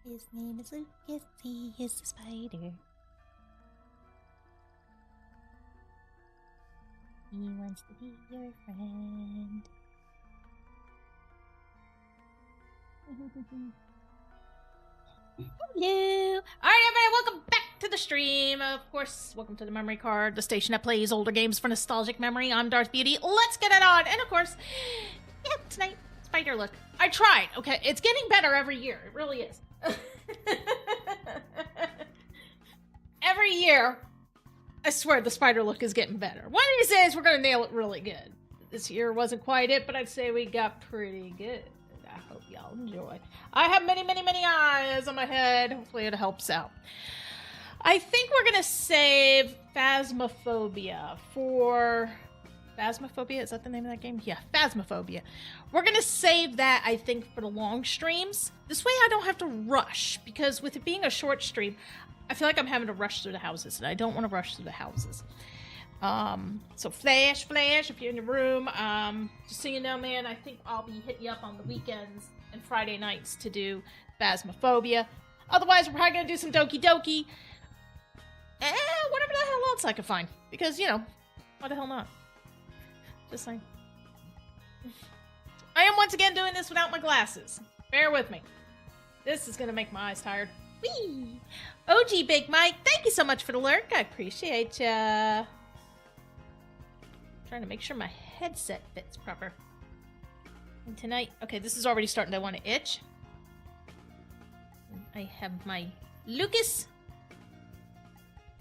His name is Lucas, he is the spider. He wants to be your friend. Hello! Alright, everybody, welcome back to the stream. Of course, welcome to the memory card, the station that plays older games for nostalgic memory. I'm Darth Beauty. Let's get it on! And of course, yeah, tonight, spider look. I tried, okay? It's getting better every year. It really is. Every year, I swear the spider look is getting better. One of these days, we're gonna nail it really good. This year wasn't quite it, but I'd say we got pretty good. I hope y'all enjoy. I have many, many, many eyes on my head. Hopefully it helps out. I think we're gonna save Phasmophobia for... Phasmophobia? Is that the name of that game? Yeah, Phasmophobia. We're gonna save that, I think, for the long streams. This way I don't have to rush, because with it being a short stream, I feel like I'm having to rush through the houses, and I don't want to rush through the houses. So Flash, if you're in your room, just so you know, man, I think I'll be hitting you up on the weekends and Friday nights to do Phasmophobia. Otherwise, we're probably gonna do some Doki Doki. Whatever the hell else I can find. Because, you know, why the hell not? Just saying. I am once again doing this without my glasses. Bear with me. This is gonna make my eyes tired. Whee! OG Big Mike, thank you so much for the lurk. I appreciate ya. Trying to make sure my headset fits proper. And tonight, okay, this is already starting to want to itch. I have my Lucas.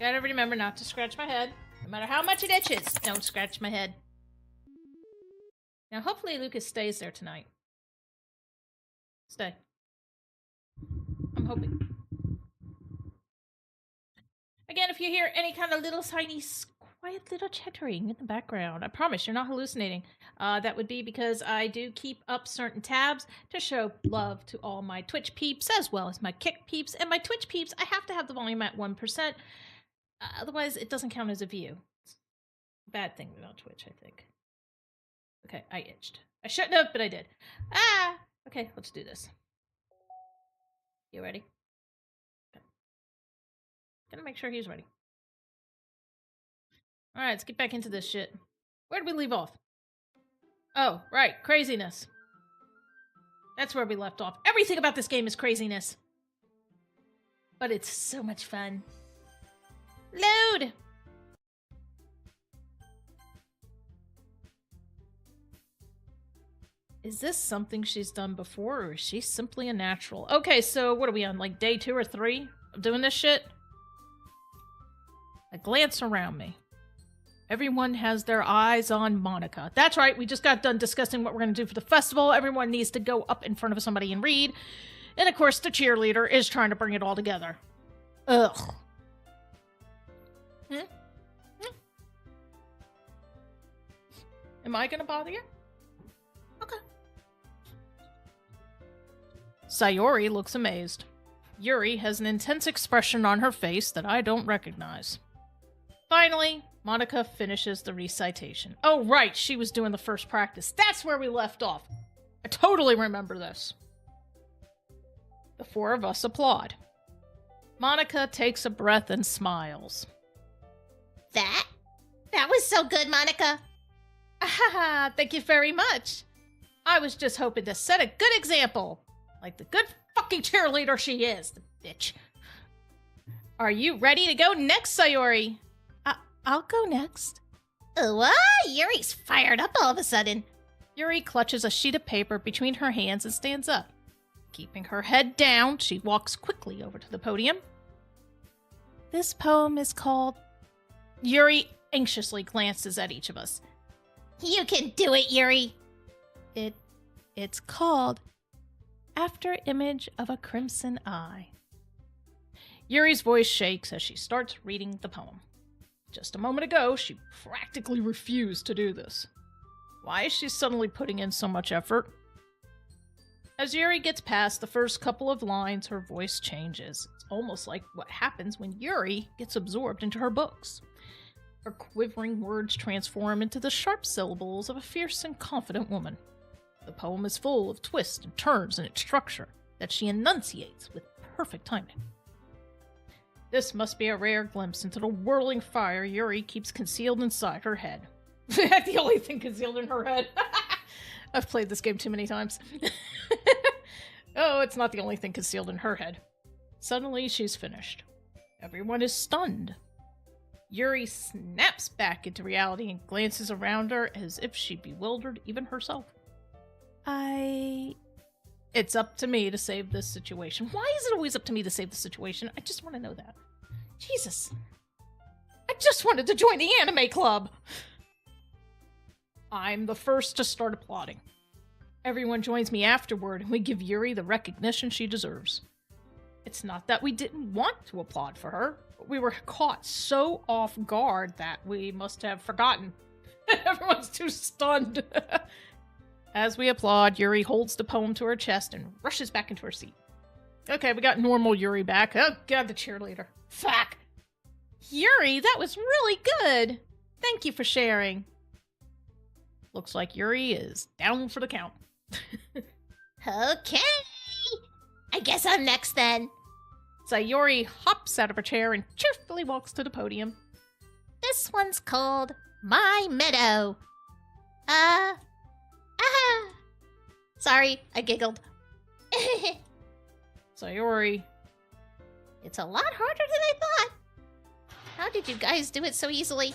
Gotta remember not to scratch my head. No matter how much it itches, don't scratch my head. Now, hopefully Lucas stays there tonight. Stay. I'm hoping. Again, if you hear any kind of little tiny quiet little chattering in the background, I promise you're not hallucinating. That would be because I do keep up certain tabs to show love to all my Twitch peeps as well as my Kick peeps. And my Twitch peeps, I have to have the volume at 1%. Otherwise, it doesn't count as a view. It's a bad thing about Twitch, I think. Okay, I itched. I shouldn't have, but I did. Ah! Okay, let's do this. You ready? Okay. Gonna make sure he's ready. Alright, let's get back into this shit. Where'd we leave off? Oh, right, craziness. That's where we left off. Everything about this game is craziness. But it's so much fun. Load! Is this something she's done before, or is she simply a natural? Okay, so what are we on, like day 2 or 3 of doing this shit? I glance around me. Everyone has their eyes on Monica. That's right, we just got done discussing what we're going to do for the festival. Everyone needs to go up in front of somebody and read. And of course, the cheerleader is trying to bring it all together. Ugh. Am I going to bother you? Okay. Sayori looks amazed. Yuri has an intense expression on her face that I don't recognize. Finally, Monica finishes the recitation. Oh, right, she was doing the first practice. That's where we left off. I totally remember this. The 4 of us applaud. Monica takes a breath and smiles. That was so good, Monica. Ah, thank you very much. I was just hoping to set a good example. Like the good fucking cheerleader she is, the bitch. Are you ready to go next, Sayori? I'll go next. What? Yuri's fired up all of a sudden. Yuri clutches a sheet of paper between her hands and stands up. Keeping her head down, she walks quickly over to the podium. This poem is called... Yuri anxiously glances at each of us. You can do it, Yuri. It's called After Image of a Crimson Eye. Yuri's voice shakes as she starts reading the poem. Just a moment ago, she practically refused to do this. Why is she suddenly putting in so much effort? As Yuri gets past the first couple of lines, her voice changes. It's almost like what happens when Yuri gets absorbed into her books. Her quivering words transform into the sharp syllables of a fierce and confident woman. The poem is full of twists and turns in its structure that she enunciates with perfect timing. This must be a rare glimpse into the whirling fire Yuri keeps concealed inside her head. The only thing concealed in her head. I've played this game too many times. Oh, it's not the only thing concealed in her head. Suddenly, she's finished. Everyone is stunned. Yuri snaps back into reality and glances around her as if she bewildered even herself. It's up to me to save this situation. Why is it always up to me to save the situation? I just want to know that. Jesus. I just wanted to join the anime club. I'm the first to start applauding. Everyone joins me afterward, and we give Yuri the recognition she deserves. It's not that we didn't want to applaud for her, but we were caught so off guard that we must have forgotten. Everyone's too stunned. As we applaud, Yuri holds the poem to her chest and rushes back into her seat. Okay, we got normal Yuri back. Oh god, the cheerleader. Fuck! Yuri, that was really good! Thank you for sharing. Looks like Yuri is down for the count. Okay! I guess I'm next then. Sayori hops out of her chair and cheerfully walks to the podium. This one's called My Meadow. Sorry, I giggled. Sayori. It's a lot harder than I thought. How did you guys do it so easily?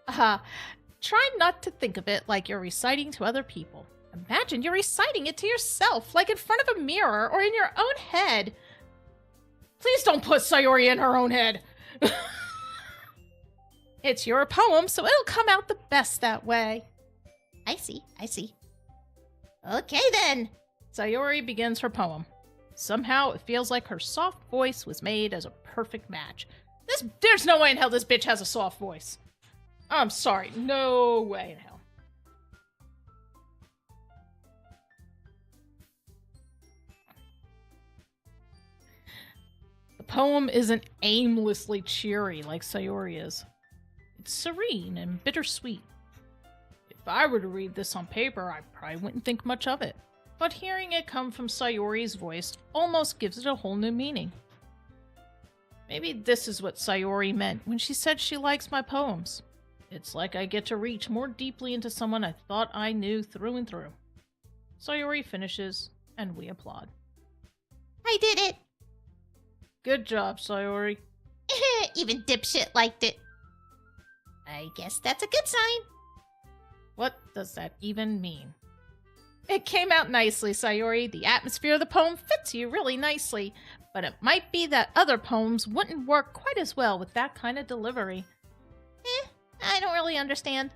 Try not to think of it like you're reciting to other people. Imagine you're reciting it to yourself, like in front of a mirror or in your own head. Please don't put Sayori in her own head. It's your poem, so it'll come out the best that way. I see. Okay then. Sayori begins her poem. Somehow it feels like her soft voice was made as a perfect match. There's no way in hell this bitch has a soft voice. I'm sorry, no way in hell. The poem isn't aimlessly cheery like Sayori is. It's serene and bittersweet. If I were to read this on paper, I probably wouldn't think much of it. But hearing it come from Sayori's voice almost gives it a whole new meaning. Maybe this is what Sayori meant when she said she likes my poems. It's like I get to reach more deeply into someone I thought I knew through and through. Sayori finishes, and we applaud. I did it! Good job, Sayori. Even dipshit liked it. I guess that's a good sign. What does that even mean? It came out nicely, Sayori. The atmosphere of the poem fits you really nicely, but it might be that other poems wouldn't work quite as well with that kind of delivery. I don't really understand.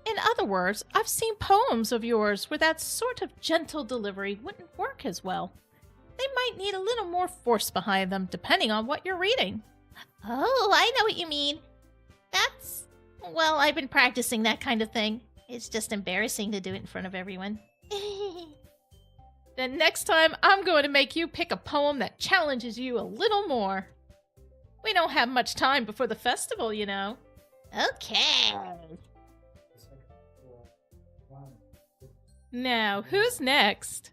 In other words, I've seen poems of yours where that sort of gentle delivery wouldn't work as well. They might need a little more force behind them, depending on what you're reading. Oh, I know what you mean. Well, I've been practicing that kind of thing. It's just embarrassing to do it in front of everyone. Then next time, I'm going to make you pick a poem that challenges you a little more. We don't have much time before the festival, you know. Okay. Now, who's next?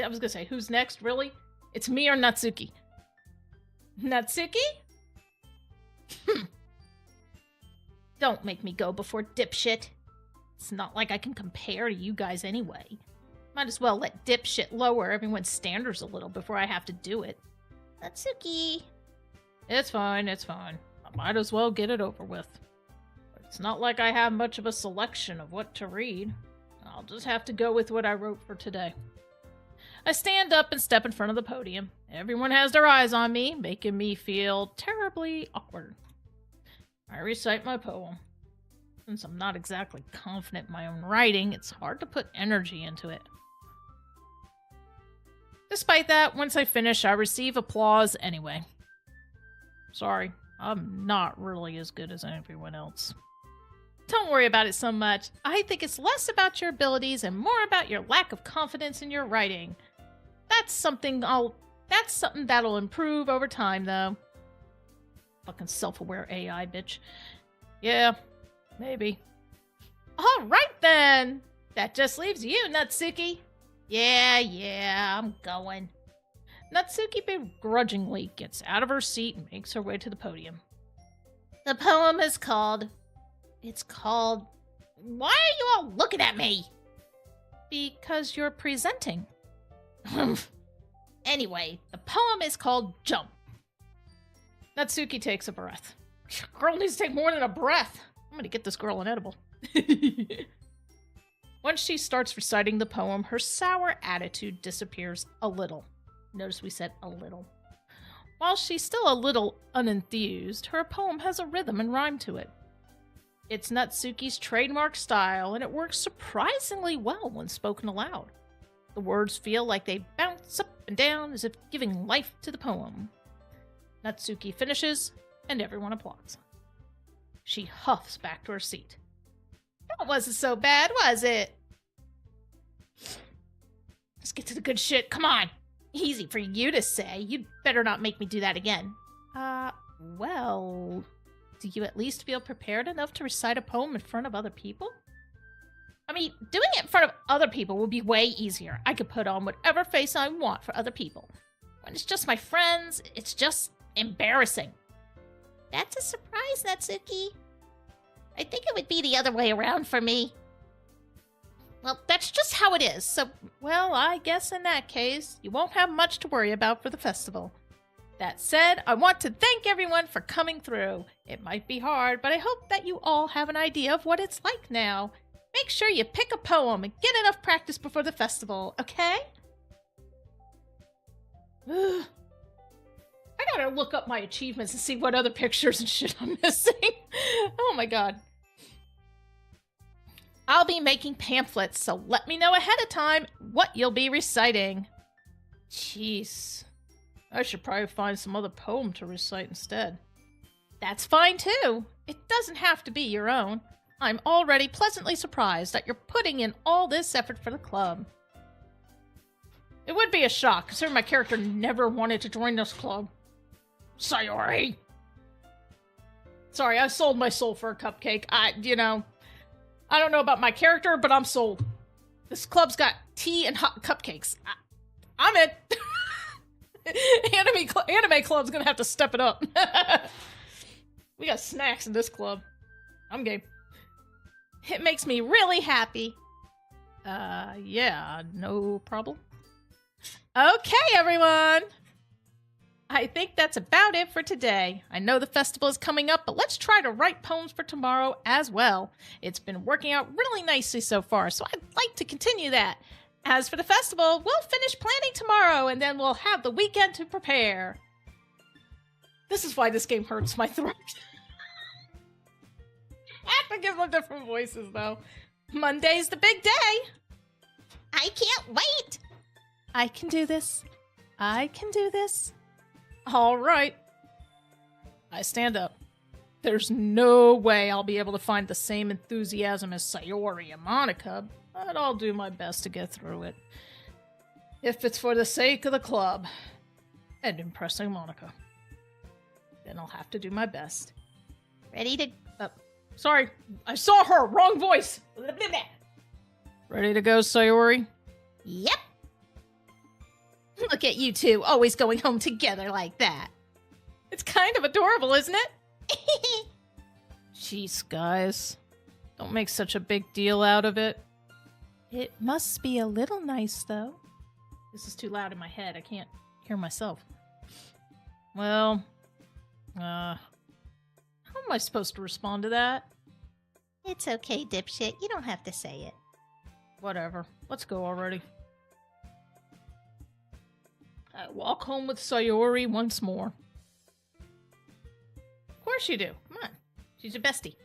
I was gonna say, who's next, really? It's me or Natsuki. Natsuki? Don't make me go before dipshit. It's not like I can compare to you guys anyway. Might as well let dipshit lower everyone's standards a little before I have to do it. Natsuki. It's fine. I might as well get it over with. It's not like I have much of a selection of what to read. I'll just have to go with what I wrote for today. I stand up and step in front of the podium. Everyone has their eyes on me, making me feel terribly awkward. I recite my poem. Since I'm not exactly confident in my own writing, it's hard to put energy into it. Despite that, once I finish, I receive applause anyway. Sorry, I'm not really as good as everyone else. Don't worry about it so much. I think it's less about your abilities and more about your lack of confidence in your writing. That's something that'll improve over time, though. Fucking self-aware AI, bitch. Yeah, maybe. Alright then! That just leaves you, Natsuki. Yeah, I'm going. Natsuki begrudgingly gets out of her seat and makes her way to the podium. The poem is called... It's called... Why are you all looking at me? Because you're presenting. Anyway, the poem is called Jump. Natsuki takes a breath. Girl needs to take more than a breath. I'm gonna get this girl an edible. Once she starts reciting the poem, her sour attitude disappears a little. Notice we said a little. While she's still a little unenthused, her poem has a rhythm and rhyme to it. It's Natsuki's trademark style, and it works surprisingly well when spoken aloud. The words feel like they bounce up and down as if giving life to the poem. Natsuki finishes, and everyone applauds. She huffs back to her seat. That wasn't so bad, was it? Let's get to the good shit. Come on. Easy for you to say. You'd better not make me do that again. Well, do you at least feel prepared enough to recite a poem in front of other people? I mean, doing it in front of other people would be way easier. I could put on whatever face I want for other people. When it's just my friends, it's just embarrassing. That's a surprise, Natsuki. I think it would be the other way around for me. Well, that's just how it is, so... Well, I guess in that case, you won't have much to worry about for the festival. That said, I want to thank everyone for coming through. It might be hard, but I hope that you all have an idea of what it's like now. Make sure you pick a poem and get enough practice before the festival, okay? I gotta look up my achievements and see what other pictures and shit I'm missing. Oh my god. I'll be making pamphlets, so let me know ahead of time what you'll be reciting. Jeez. I should probably find some other poem to recite instead. That's fine too. It doesn't have to be your own. I'm already pleasantly surprised that you're putting in all this effort for the club. It would be a shock, considering my character never wanted to join this club. Sayori! Sorry, I sold my soul for a cupcake. I don't know about my character, but I'm sold. This club's got tea and hot cupcakes. I'm in. Anime club's gonna have to step it up. We got snacks in this club. I'm game. It makes me really happy. Yeah, no problem. Okay, everyone. I think that's about it for today. I know the festival is coming up, but let's try to write poems for tomorrow as well. It's been working out really nicely so far, so I'd like to continue that. As for the festival, we'll finish planning tomorrow, and then we'll have the weekend to prepare. This is why this game hurts my throat. I have to give them different voices, though. Monday's the big day. I can't wait. I can do this. I can do this. All right. I stand up. There's no way I'll be able to find the same enthusiasm as Sayori and Monica, but I'll do my best to get through it. If it's for the sake of the club and impressing Monica, then I'll have to do my best. Ready to... Sorry, I saw her! Wrong voice! Ready to go, Sayori? Yep. Look at you two, always going home together like that. It's kind of adorable, isn't it? Jeez, guys. Don't make such a big deal out of it. It must be a little nice, though. This is too loud in my head. I can't hear myself. Well, how am I supposed to respond to that? It's okay, dipshit. You don't have to say it. Whatever. Let's go already. I walk home with Sayori once more. Of course you do. Come on. She's your bestie.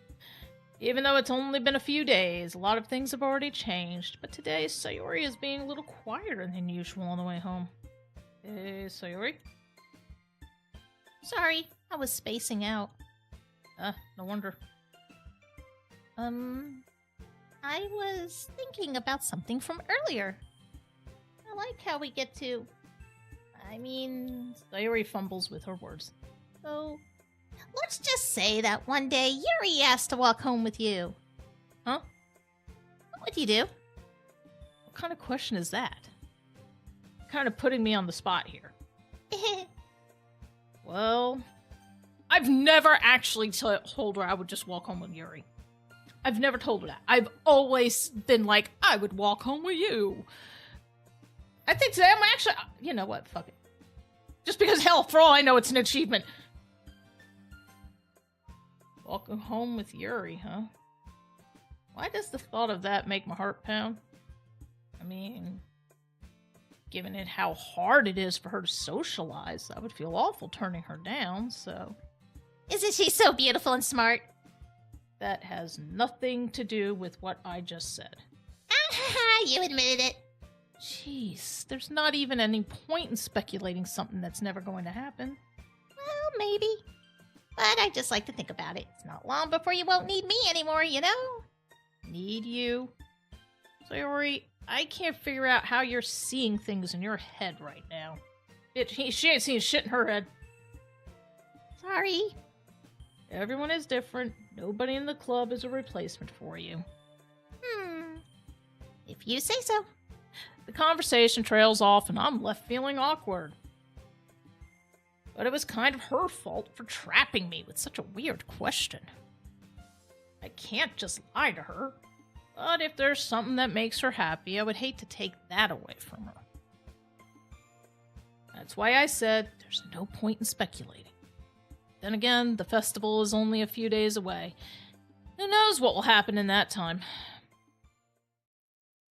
Even though it's only been a few days, a lot of things have already changed. But today, Sayori is being a little quieter than usual on the way home. Hey, Sayori? Sorry, I was spacing out. No wonder. I was thinking about something from earlier. I like how we get to... Sayori fumbles with her words. So, let's just say that one day Yuri asked to walk home with you. Huh? What would you do? What kind of question is that? Kind of putting me on the spot here. Well, I've never actually told her I would just walk home with Yuri. I've never told her that. I've always been like, I would walk home with you. I think today I'm actually, you know what, fuck it. Just because, hell, for all I know, it's an achievement. Walking home with Yuri, huh? Why does the thought of that make my heart pound? I mean, given it how hard it is for her to socialize, I would feel awful turning her down, so... Isn't she so beautiful and smart? That has nothing to do with what I just said. You admitted it. Jeez, there's not even any point in speculating something that's never going to happen. Well, maybe. But I just like to think about it. It's not long before you won't need me anymore, you know? Need you? Sayori, I can't figure out how you're seeing things in your head right now. She ain't seeing shit in her head. Sorry. Everyone is different. Nobody in the club is a replacement for you. If you say so. The conversation trails off and I'm left feeling awkward. But it was kind of her fault for trapping me with such a weird question. I can't just lie to her. But if there's something that makes her happy, I would hate to take that away from her. That's why I said there's no point in speculating. Then again, the festival is only a few days away. Who knows what will happen in that time?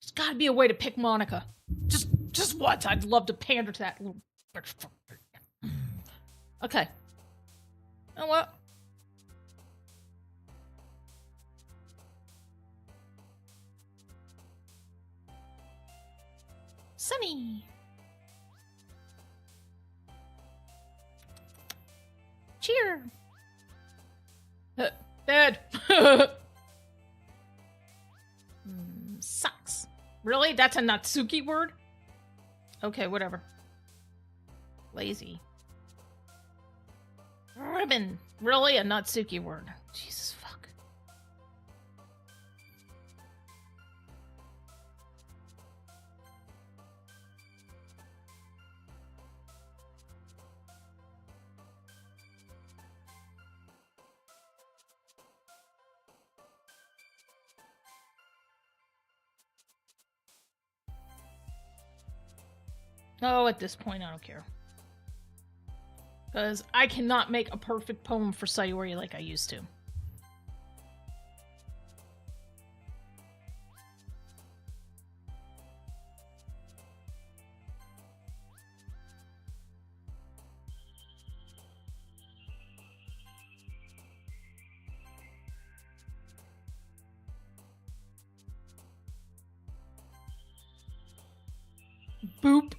There's gotta be a way to pick Monica. Just once, I'd love to pander to that little... Okay. You know what? Sunny. Cheer. Dad. Sucks. Really? That's a Natsuki word? Okay, whatever. Lazy. Ribbon. Really? A Natsuki word. Jesus fuck. Oh, at this point, I don't care. Because I cannot make a perfect poem for Sayori like I used to. Boop.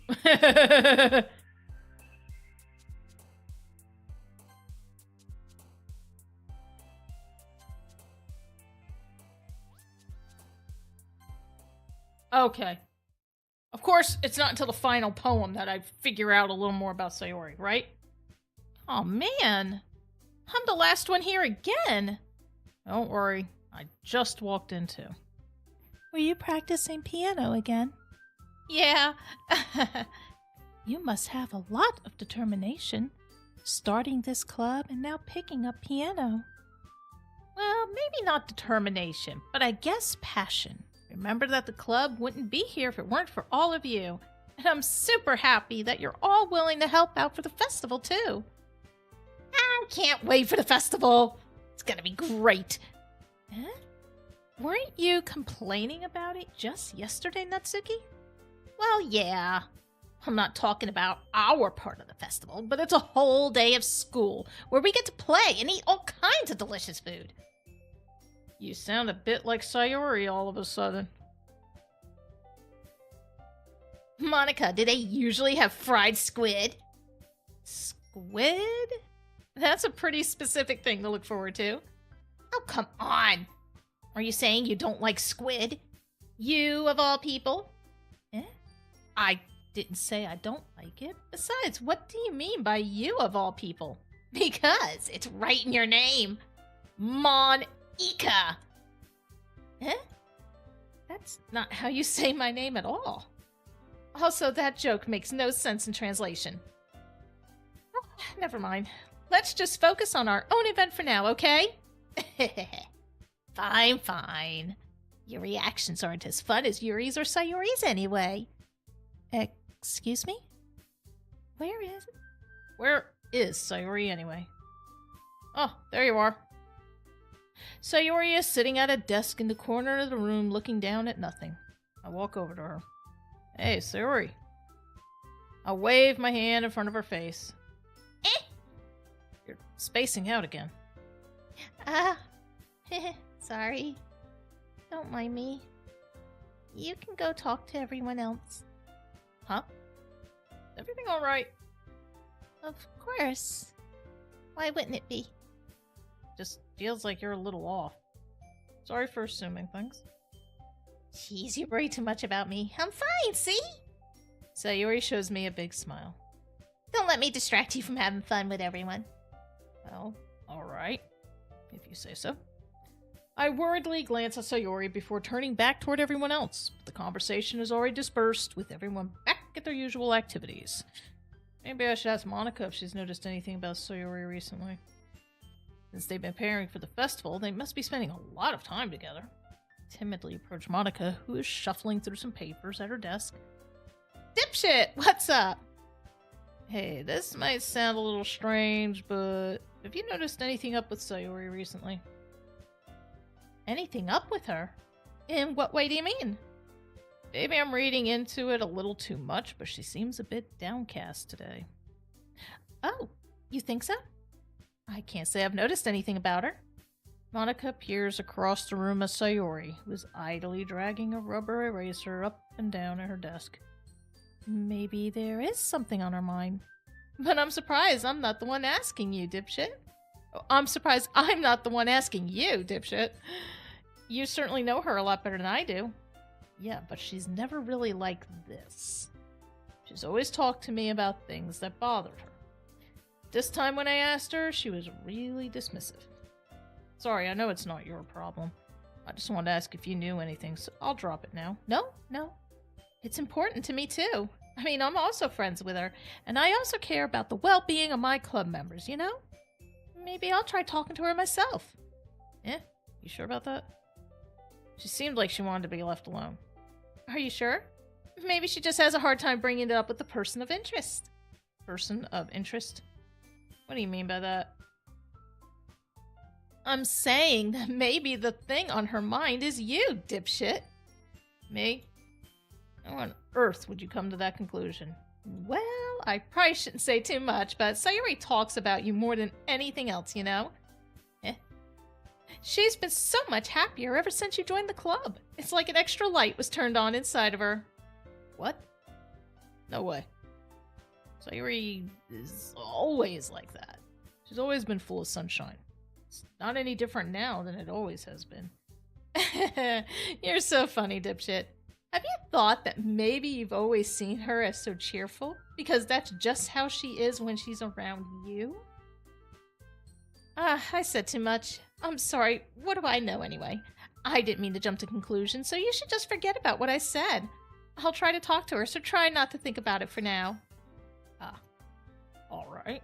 Okay. Of course, it's not until the final poem that I figure out a little more about Sayori, right? Oh man, I'm the last one here again. Don't worry, I just walked in too. Were you practicing piano again? Yeah. You must have a lot of determination, starting this club and now picking up piano. Well, maybe not determination, but I guess passion. Remember that the club wouldn't be here if it weren't for all of you. And I'm super happy that you're all willing to help out for the festival, too. I can't wait for the festival. It's gonna be great. Eh? Weren't you complaining about it just yesterday, Natsuki? Well, yeah. I'm not talking about our part of the festival, but it's a whole day of school where we get to play and eat all kinds of delicious food. You sound a bit like Sayori all of a sudden. Monica, do they usually have fried squid? Squid? That's a pretty specific thing to look forward to. Oh, come on. Are you saying you don't like squid? You, of all people? Eh? I didn't say I don't like it. Besides, what do you mean by you, of all people? Because it's right in your name. Mon-Ika. Eh? That's not how you say my name at all. Also, that joke makes no sense in translation. never mind. Let's just focus on our own event for now, okay? Fine, fine. Your reactions aren't as fun as Yuri's or Sayori's anyway. Excuse me? Where is Sayori anyway? Oh, there you are. Sayori is sitting at a desk in the corner of the room looking down at nothing. I walk over to her. Hey, Sayori. I wave my hand in front of her face. You're spacing out again. Sorry. Don't mind me. You can go talk to everyone else. Huh? Everything all right? Of course. Why wouldn't it be? Just feels like you're a little off. Sorry for assuming things. Jeez, you worry too much about me. I'm fine, see? Sayori shows me a big smile. Don't let me distract you from having fun with everyone. Well, alright. If you say so. I worriedly glance at Sayori before turning back toward everyone else. The conversation is already dispersed, with everyone back at their usual activities. Maybe I should ask Monica if she's noticed anything about Sayori recently. Since they've been preparing for the festival, they must be spending a lot of time together. Timidly approach Monica, who is shuffling through some papers at her desk. Dipshit, what's up? Hey, this might sound a little strange, but have you noticed anything up with Sayori recently? Anything up with her? In what way do you mean? Maybe I'm reading into it a little too much, but she seems a bit downcast today. Oh, you think so? I can't say I've noticed anything about her. Monica peers across the room at Sayori, who is idly dragging a rubber eraser up and down at her desk. Maybe there is something on her mind. But I'm surprised I'm not the one asking you, dipshit. I'm surprised I'm not the one asking you, dipshit. You certainly know her a lot better than I do. Yeah, but she's never really like this. She's always talked to me about things that bothered her. This time when I asked her, she was really dismissive. Sorry, I know it's not your problem. I just wanted to ask if you knew anything, so I'll drop it now. No. It's important to me too. I mean, I'm also friends with her, and I also care about the well-being of my club members, you know? Maybe I'll try talking to her myself. You sure about that? She seemed like she wanted to be left alone. Are you sure? Maybe she just has a hard time bringing it up with the person of interest. Person of interest? What do you mean by that? I'm saying that maybe the thing on her mind is you, dipshit. Me? How on earth would you come to that conclusion? Well, I probably shouldn't say too much, but Sayori talks about you more than anything else, you know? She's been so much happier ever since you joined the club. It's like an extra light was turned on inside of her. What? No way. Sayori is always like that. She's always been full of sunshine. It's not any different now than it always has been. You're so funny, dipshit. Have you thought that maybe you've always seen her as so cheerful? Because that's just how she is when she's around you? I said too much. I'm sorry. What do I know anyway? I didn't mean to jump to conclusions, so you should just forget about what I said. I'll try to talk to her, so try not to think about it for now. All right.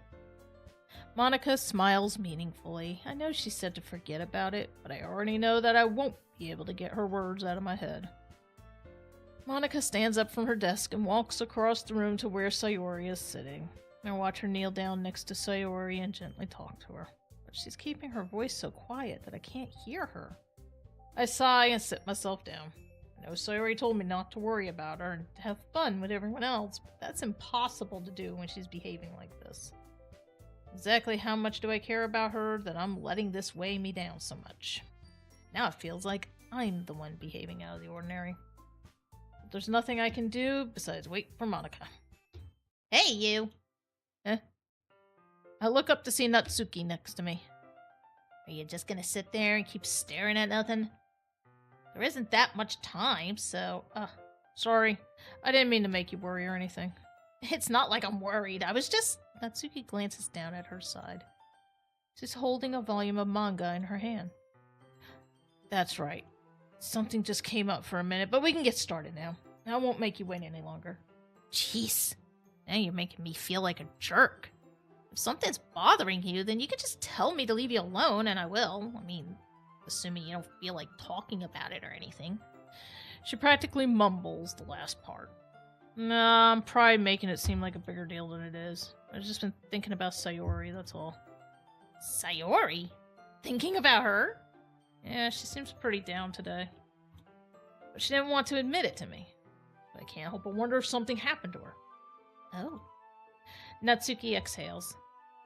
Monica smiles meaningfully. I know she said to forget about it, but I already know that I won't be able to get her words out of my head. Monica stands up from her desk and walks across the room to where Sayori is sitting. I watch her kneel down next to Sayori and gently talk to her. But she's keeping her voice so quiet that I can't hear her. I sigh and sit myself down. I know Sayori told me not to worry about her and to have fun with everyone else, but that's impossible to do when she's behaving like this. Exactly how much do I care about her that I'm letting this weigh me down so much? Now it feels like I'm the one behaving out of the ordinary. But there's nothing I can do besides wait for Monica. Hey, you! I look up to see Natsuki next to me. Are you just gonna sit there and keep staring at nothing? There isn't that much time, so... Sorry. I didn't mean to make you worry or anything. It's not like I'm worried. I was just... Natsuki glances down at her side. She's holding a volume of manga in her hand. That's right. Something just came up for a minute, but we can get started now. I won't make you wait any longer. Jeez. Now you're making me feel like a jerk. If something's bothering you, then you can just tell me to leave you alone, and I will. I mean, assuming you don't feel like talking about it or anything. She practically mumbles the last part. Nah, I'm probably making it seem like a bigger deal than it is. I've just been thinking about Sayori, that's all. Sayori? Thinking about her? Yeah, she seems pretty down today. But she didn't want to admit it to me. I can't help but wonder if something happened to her. Oh. Natsuki exhales.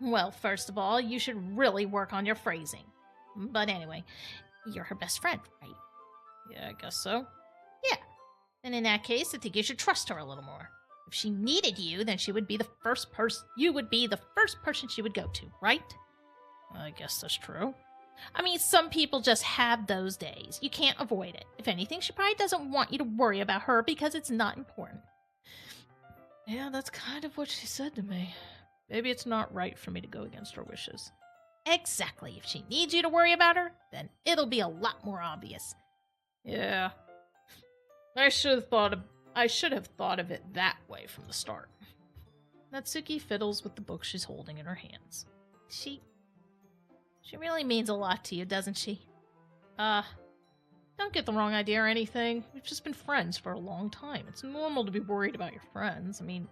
Well, first of all, you should really work on your phrasing. But anyway, you're her best friend, right? Yeah, I guess so. Yeah. And in that case, I think you should trust her a little more. If she needed you, then she would be the first person. You would be the first person she would go to, right? I guess that's true. I mean, some people just have those days. You can't avoid it. If anything, she probably doesn't want you to worry about her because it's not important. Yeah, that's kind of what she said to me. Maybe it's not right for me to go against her wishes. Exactly. If she needs you to worry about her, then it'll be a lot more obvious. Yeah. I should have thought of it that way from the start. Natsuki fiddles with the book she's holding in her hands. She really means a lot to you, doesn't she? Don't get the wrong idea or anything. We've just been friends for a long time. It's normal to be worried about your friends. I mean,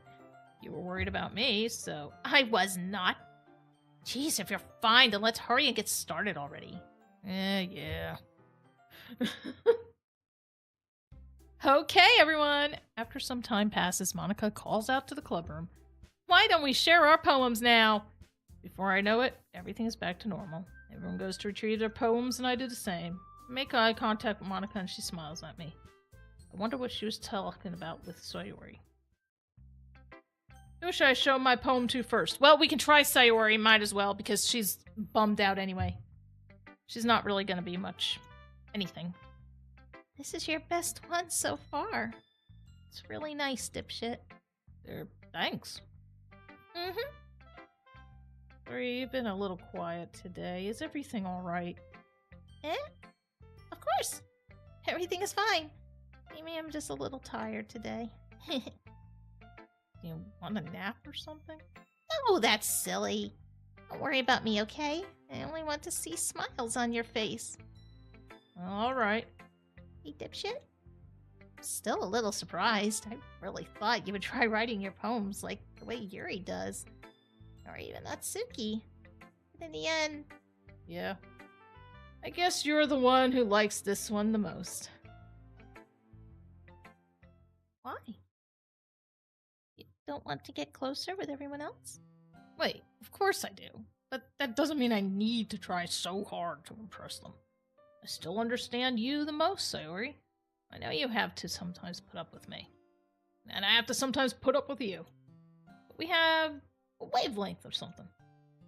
you were worried about me, so... I was not. Jeez, if you're fine, then let's hurry and get started already. Yeah. Okay, everyone. After some time passes, Monika calls out to the club room. Why don't we share our poems now? Before I know it, everything is back to normal. Everyone goes to retrieve their poems, and I do the same. I make eye contact with Monika, and she smiles at me. I wonder what she was talking about with Sayori. Who should I show my poem to first? Well, we can try Sayori, might as well, because she's bummed out anyway. She's not really going to be much anything. This is your best one so far. It's really nice, dipshit. Thanks. Mm-hmm. Sorry, you've been a little quiet today. Is everything alright? Of course. Everything is fine. Maybe I'm just a little tired today. You want a nap or something? Oh, that's silly. Don't worry about me, okay? I only want to see smiles on your face. Alright. Hey, dipshit. Still a little surprised. I really thought you would try writing your poems like the way Yuri does. Or even Natsuki. But in the end... Yeah. I guess you're the one who likes this one the most. Why? You don't want to get closer with everyone else? Wait, of course I do. But that doesn't mean I need to try so hard to impress them. I still understand you the most, Sayori. I know you have to sometimes put up with me. And I have to sometimes put up with you. But we have a wavelength or something.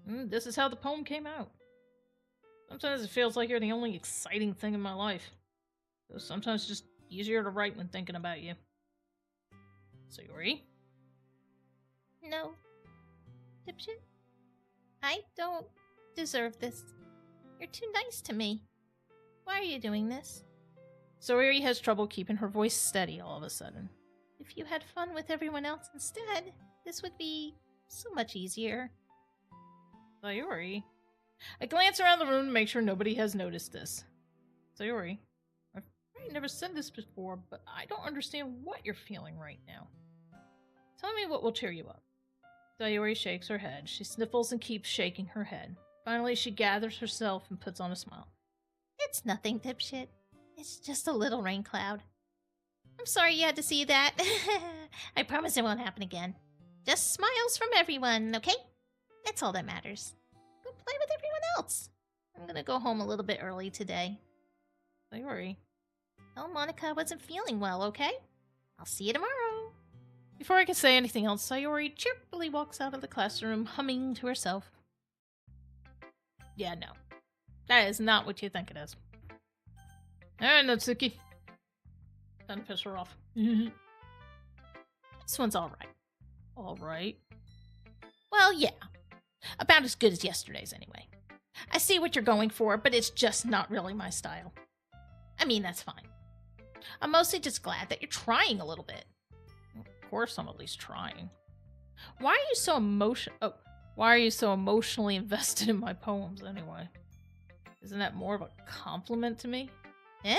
This is how the poem came out. Sometimes it feels like you're the only exciting thing in my life. So sometimes it's just easier to write when thinking about you. Sayori? No. Dipshit? I don't deserve this. You're too nice to me. Why are you doing this? Sayori has trouble keeping her voice steady all of a sudden. If you had fun with everyone else instead, this would be so much easier. Sayori? I glance around the room to make sure nobody has noticed this. Sayori, I've probably never said this before, but I don't understand what you're feeling right now. Tell me what will cheer you up. Sayori shakes her head. She sniffles and keeps shaking her head. Finally, she gathers herself and puts on a smile. It's nothing, dipshit. It's just a little rain cloud. I'm sorry you had to see that. I promise it won't happen again. Just smiles from everyone, okay? That's all that matters. Go play with everyone else. I'm gonna go home a little bit early today. Sayori. Tell Monika I wasn't feeling well, okay? I'll see you tomorrow. Before I can say anything else, Sayori cheerfully walks out of the classroom, humming to herself. Yeah, no. That is not what you think it is. Alright, Natsuki. Time to piss her off. This one's alright. Alright. Well, yeah. About as good as yesterday's, anyway. I see what you're going for, but it's just not really my style. I mean, that's fine. I'm mostly just glad that you're trying a little bit. Of course I'm at least trying. Why are you so Why are you so emotionally invested in my poems anyway? Isn't that more of a compliment to me? Eh?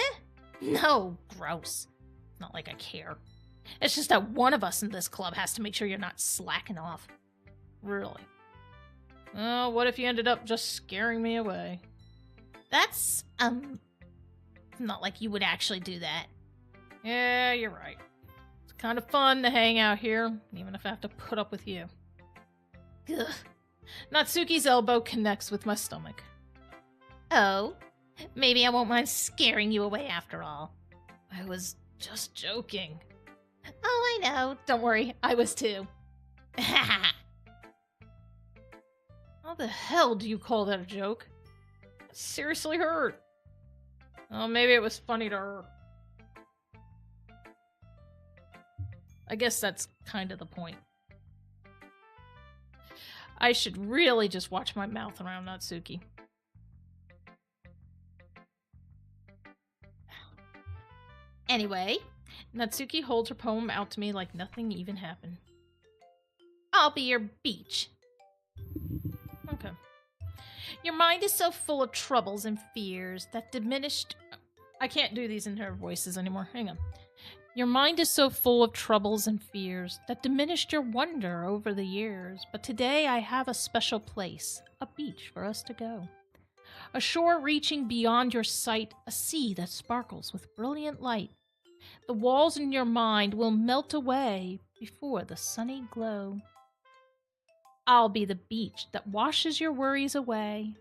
No, gross. It's not like I care. It's just that one of us in this club has to make sure you're not slacking off. Really? Oh, what if you ended up just scaring me away? That's, not like you would actually do that. Yeah, you're right. It's kind of fun to hang out here, even if I have to put up with you. Ugh. Natsuki's elbow connects with my stomach. Oh, maybe I won't mind scaring you away after all. I was just joking. Oh, I know. Don't worry, I was too. How the hell do you call that a joke? It seriously hurt. Oh, maybe it was funny to her. I guess that's kind of the point. I should really just watch my mouth around Natsuki. Anyway, Natsuki holds her poem out to me like nothing even happened. I'll be your beach. Okay. Your mind is so full of troubles and fears that diminished... I can't do these in her voices anymore. Hang on. Your mind is so full of troubles and fears that diminished your wonder over the years. But today I have a special place, a beach for us to go. A shore reaching beyond your sight, a sea that sparkles with brilliant light. The walls in your mind will melt away before the sunny glow. I'll be the beach that washes your worries away.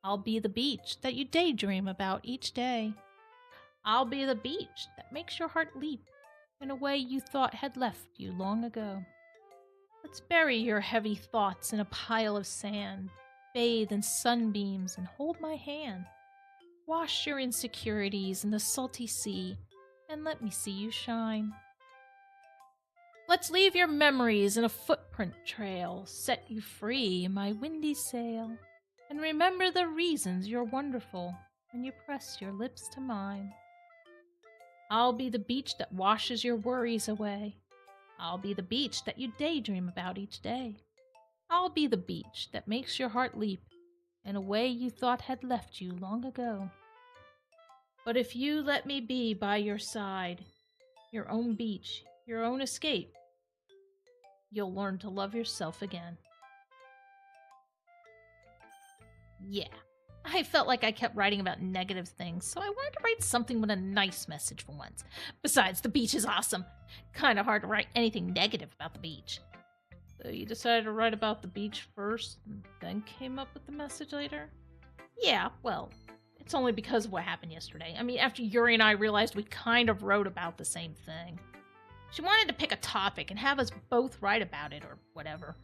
I'll be the beach that you daydream about each day. I'll be the beach that makes your heart leap in a way you thought had left you long ago. Let's bury your heavy thoughts in a pile of sand, bathe in sunbeams and hold my hand. Wash your insecurities in the salty sea and let me see you shine. Let's leave your memories in a footprint trail, set you free in my windy sail, and remember the reasons you're wonderful when you press your lips to mine. I'll be the beach that washes your worries away. I'll be the beach that you daydream about each day. I'll be the beach that makes your heart leap in a way you thought had left you long ago. But if you let me be by your side, your own beach, your own escape, you'll learn to love yourself again. Yeah, I felt like I kept writing about negative things, so I wanted to write something with a nice message for once. Besides, the beach is awesome. Kind of hard to write anything negative about the beach. So you decided to write about the beach first, and then came up with the message later? Yeah, well, it's only because of what happened yesterday. I mean, after Yuri and I realized we kind of wrote about the same thing. She wanted to pick a topic and have us both write about it or whatever.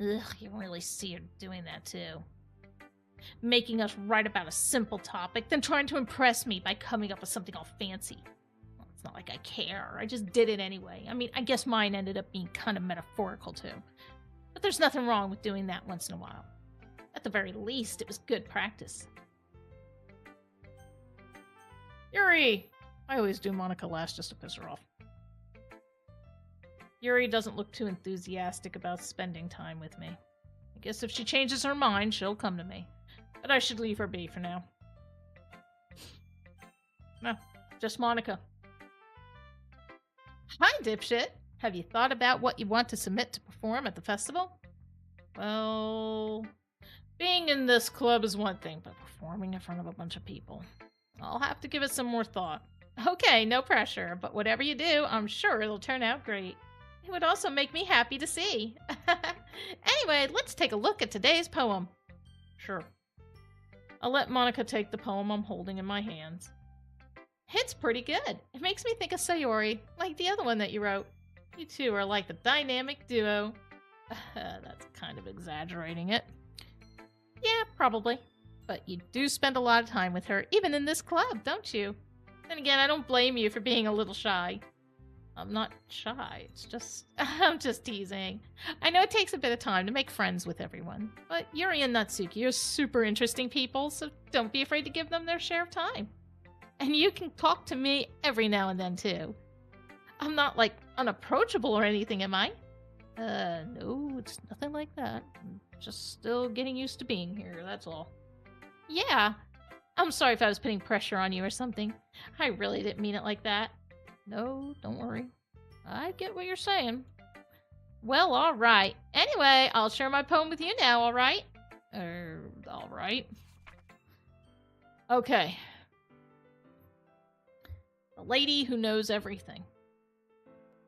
Ugh, you really see her doing that too. Making us write about a simple topic, then trying to impress me by coming up with something all fancy. Well, it's not like I care. I just did it anyway. I mean, I guess mine ended up being kind of metaphorical too. But there's nothing wrong with doing that once in a while. At the very least, it was good practice. Yuri! I always do Monica last just to piss her off. Yuri doesn't look too enthusiastic about spending time with me. I guess if she changes her mind, she'll come to me. But I should leave her be for now. No, just Monica. Hi, dipshit. Have you thought about what you want to submit to perform at the festival? Well, being in this club is one thing, but performing in front of a bunch of people, I'll have to give it some more thought. Okay, no pressure, but whatever you do, I'm sure it'll turn out great. It would also make me happy to see. Anyway, let's take a look at today's poem. Sure. I'll let Monica take the poem I'm holding in my hands. It's pretty good. It makes me think of Sayori, like the other one that you wrote. You two are like the dynamic duo. That's kind of exaggerating it. Yeah, probably. But you do spend a lot of time with her, even in this club, don't you? And again, I don't blame you for being a little shy. I'm not shy, it's just... I'm just teasing. I know it takes a bit of time to make friends with everyone, but Yuri and Natsuki are super interesting people, so don't be afraid to give them their share of time. And you can talk to me every now and then, too. I'm not, like, unapproachable or anything, am I? No, it's nothing like that. I'm just still getting used to being here, that's all. Yeah, I'm sorry if I was putting pressure on you or something. I really didn't mean it like that. No, don't worry. I get what you're saying. Well, alright. Anyway, I'll share my poem with you now, alright? Alright. Okay. The Lady Who Knows Everything.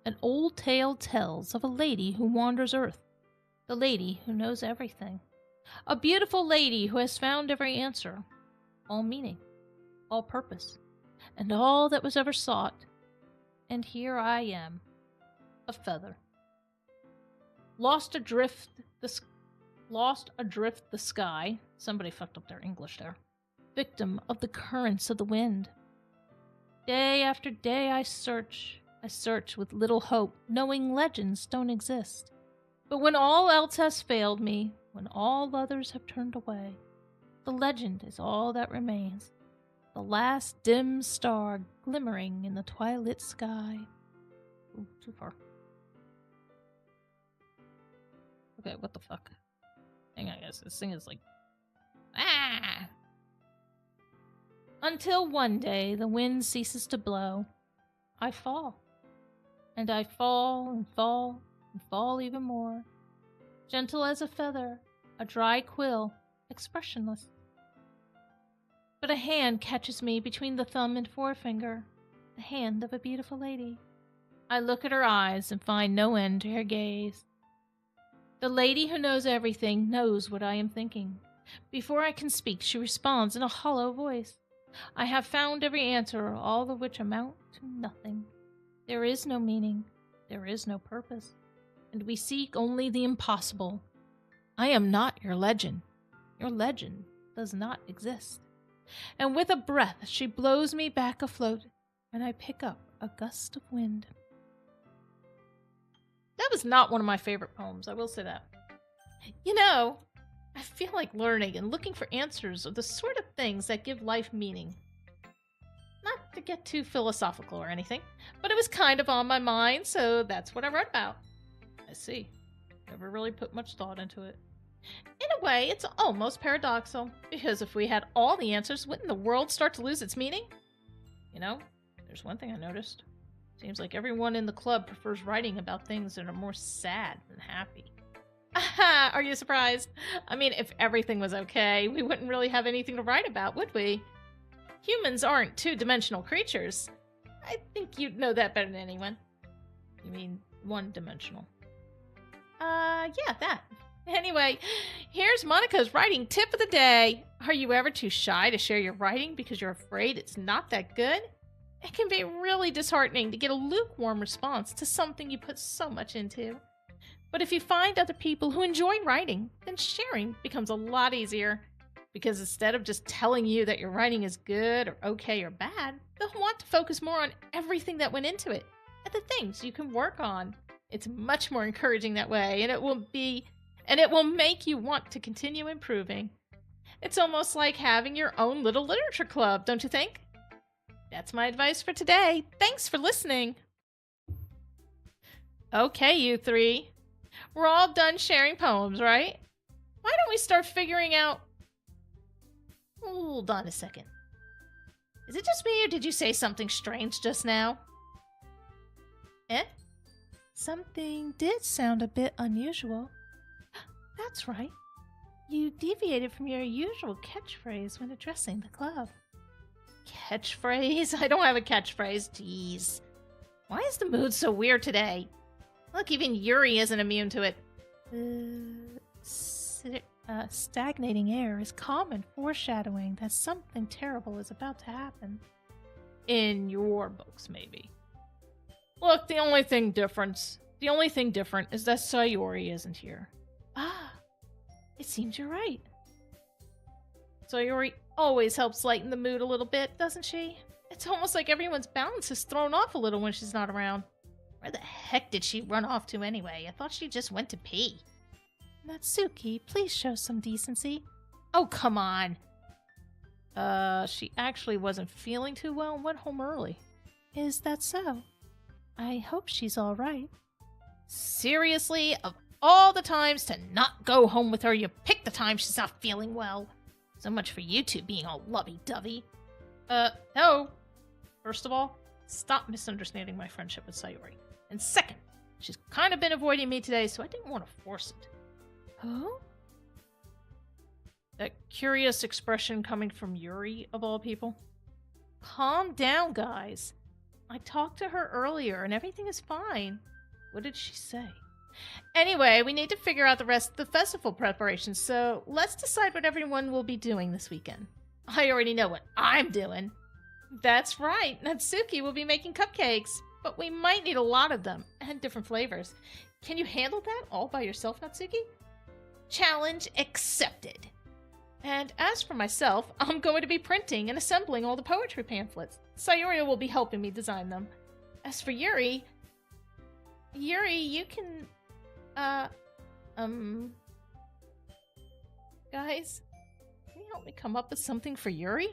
An old tale tells of a lady who wanders earth. The lady who knows everything. A beautiful lady who has found every answer. All meaning. All purpose. And all that was ever sought. And here I am. A feather. Lost adrift the sky. Somebody fucked up their English there. Victim of the currents of the wind. Day after day I search with little hope, knowing legends don't exist. But when all else has failed me, when all others have turned away, the legend is all that remains. The last dim star glimmering in the twilight sky. Ooh, too far. Okay, what the fuck? Hang on, guys. This thing is like... Ah! Until one day the wind ceases to blow. I fall. And I fall and fall and fall even more. Gentle as a feather, a dry quill, expressionless. But a hand catches me between the thumb and forefinger, the hand of a beautiful lady. I look at her eyes and find no end to her gaze. The lady who knows everything knows what I am thinking. Before I can speak, she responds in a hollow voice. I have found every answer, all of which amount to nothing. There is no meaning, there is no purpose, and we seek only the impossible. I am not your legend. Your legend does not exist. And with a breath, she blows me back afloat, and I pick up a gust of wind. That was not one of my favorite poems, I will say that. You know, I feel like learning and looking for answers are the sort of things that give life meaning. Not to get too philosophical or anything, but it was kind of on my mind, so that's what I wrote about. I see. Never really put much thought into it. In a way, it's almost paradoxical, because if we had all the answers, wouldn't the world start to lose its meaning? You know, there's one thing I noticed. Seems like everyone in the club prefers writing about things that are more sad than happy. Aha! Are you surprised? I mean, if everything was okay, we wouldn't really have anything to write about, would we? Humans aren't two-dimensional creatures. I think you'd know that better than anyone. You mean one-dimensional? Yeah, that. Anyway, here's Monica's writing tip of the day. Are you ever too shy to share your writing because you're afraid it's not that good? It can be really disheartening to get a lukewarm response to something you put so much into. But if you find other people who enjoy writing, then sharing becomes a lot easier. Because instead of just telling you that your writing is good or okay or bad, they'll want to focus more on everything that went into it and the things you can work on. It's much more encouraging that way, and it will make you want to continue improving. It's almost like having your own little literature club, don't you think? That's my advice for today. Thanks for listening. Okay, you three. We're all done sharing poems, right? Why don't we start figuring out... Hold on a second. Is it just me, or did you say something strange just now? Eh? Something did sound a bit unusual. That's right. You deviated from your usual catchphrase when addressing the club. Catchphrase? I don't have a catchphrase. Jeez. Why is the mood so weird today? Look, even Yuri isn't immune to it. Stagnating air is common foreshadowing that something terrible is about to happen. In your books, maybe. Look, the only thing different is that Sayori isn't here. Ah, it seems you're right. Sayori always helps lighten the mood a little bit, doesn't she? It's almost like everyone's balance is thrown off a little when she's not around. Where the heck did she run off to anyway? I thought she just went to pee. Natsuki, please show some decency. Oh, come on. She actually wasn't feeling too well and went home early. Is that so? I hope she's all right. Seriously, of all the times to not go home with her, you pick the time she's not feeling well. So much for you two being all lovey-dovey. No. First of all, stop misunderstanding my friendship with Sayori. And second, she's kind of been avoiding me today, so I didn't want to force it. Who? That curious expression coming from Yuri, of all people. Calm down, guys. I talked to her earlier and everything is fine. What did she say? Anyway, we need to figure out the rest of the festival preparations, so let's decide what everyone will be doing this weekend. I already know what I'm doing. That's right, Natsuki will be making cupcakes, but we might need a lot of them, and different flavors. Can you handle that all by yourself, Natsuki? Challenge accepted. And as for myself, I'm going to be printing and assembling all the poetry pamphlets. Sayori will be helping me design them. As for Yuri, you can, guys, can you help me come up with something for Yuri?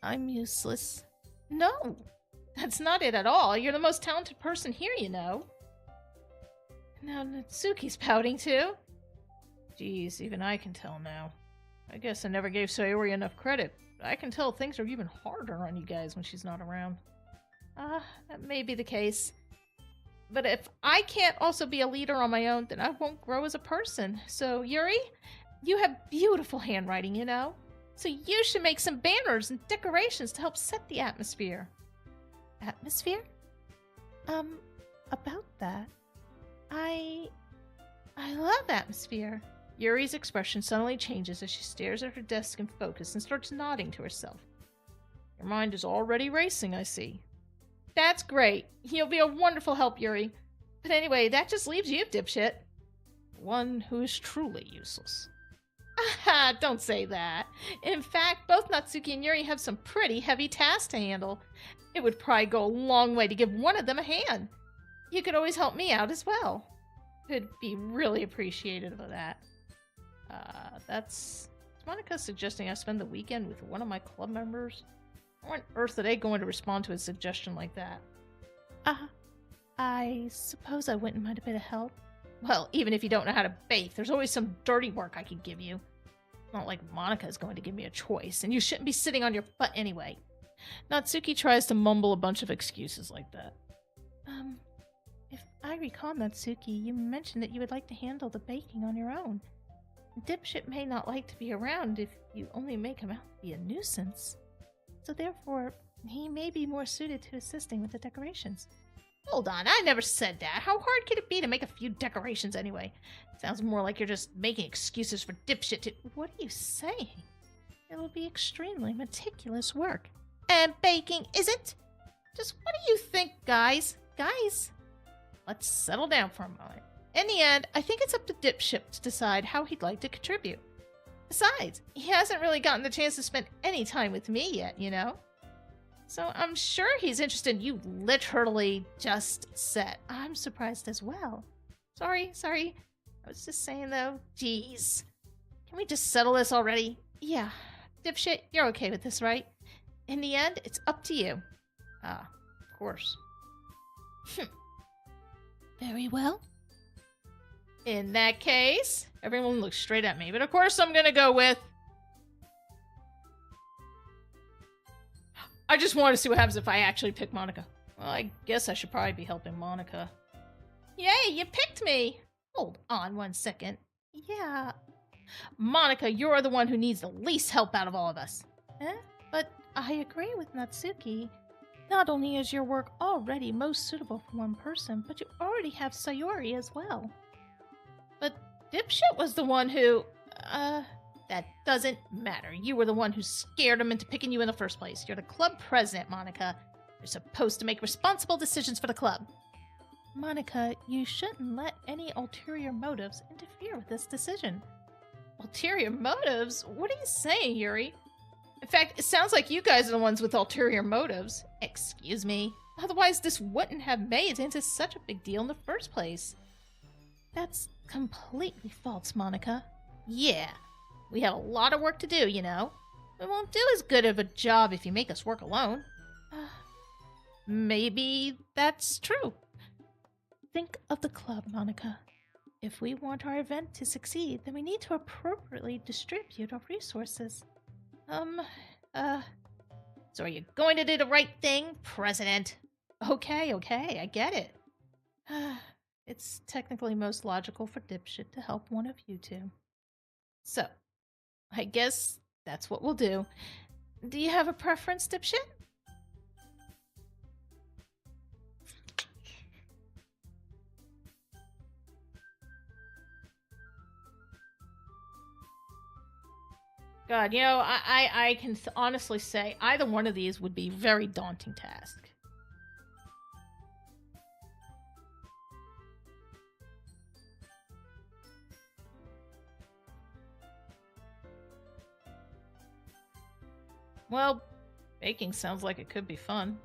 I'm useless. No, that's not it at all. You're the most talented person here, you know. Now Natsuki's pouting too. Geez, even I can tell now. I guess I never gave Sayori enough credit. I can tell things are even harder on you guys when she's not around. That may be the case. But if I can't also be a leader on my own, then I won't grow as a person. So, Yuri, you have beautiful handwriting, you know? So you should make some banners and decorations to help set the atmosphere. Atmosphere? About that, I love atmosphere. Yuri's expression suddenly changes as she stares at her desk in focus and starts nodding to herself. Your mind is already racing, I see. That's great. You'll be a wonderful help, Yuri. But anyway, that just leaves you, dipshit. One who is truly useless. Aha, don't say that. In fact, both Natsuki and Yuri have some pretty heavy tasks to handle. It would probably go a long way to give one of them a hand. You could always help me out as well. Could be really appreciative of that. Is Monica suggesting I spend the weekend with one of my club members? How on earth are they going to respond to a suggestion like that? I suppose I wouldn't mind a bit of help. Well, even if you don't know how to bake, there's always some dirty work I could give you. Not like Monica is going to give me a choice, and you shouldn't be sitting on your butt anyway. Natsuki tries to mumble a bunch of excuses like that. If I recall, Natsuki, you mentioned that you would like to handle the baking on your own. Dipshit may not like to be around if you only make him out to be a nuisance. So therefore, he may be more suited to assisting with the decorations. Hold on, I never said that. How hard could it be to make a few decorations anyway? Sounds more like you're just making excuses for dipshit to— What are you saying? It'll be extremely meticulous work. And baking isn't? Just what do you think, guys? Guys, let's settle down for a moment. In the end, I think it's up to Dipshit to decide how he'd like to contribute. Besides, he hasn't really gotten the chance to spend any time with me yet, you know? So I'm sure he's interested in you literally just said. I'm surprised as well. Sorry. I was just saying though. Jeez. Can we just settle this already? Yeah. Dipshit, you're okay with this, right? In the end, it's up to you. Ah, of course. Very well. In that case, everyone looks straight at me, but of course I'm gonna go with... I just want to see what happens if I actually pick Monica. Well, I guess I should probably be helping Monica. Yay, you picked me! Hold on 1 second. Yeah. Monica, you're the one who needs the least help out of all of us. But I agree with Natsuki. Not only is your work already most suitable for one person, but you already have Sayori as well. But Dipshit was the one who... that doesn't matter. You were the one who scared him into picking you in the first place. You're the club president, Monica. You're supposed to make responsible decisions for the club. Monica, you shouldn't let any ulterior motives interfere with this decision. Ulterior motives? What are you saying, Yuri? In fact, it sounds like you guys are the ones with ulterior motives. Excuse me. Otherwise, this wouldn't have made it into such a big deal in the first place. That's completely false, Monica. Yeah. We have a lot of work to do, you know. We won't do as good of a job if you make us work alone. Maybe that's true. Think of the club, Monica. If we want our event to succeed, then we need to appropriately distribute our resources. So are you going to do the right thing, President? Okay, I get it. It's technically most logical for Dipshit to help one of you two. So, I guess that's what we'll do. Do you have a preference, Dipshit? God, I can honestly say either one of these would be a very daunting task. Well, baking sounds like it could be fun.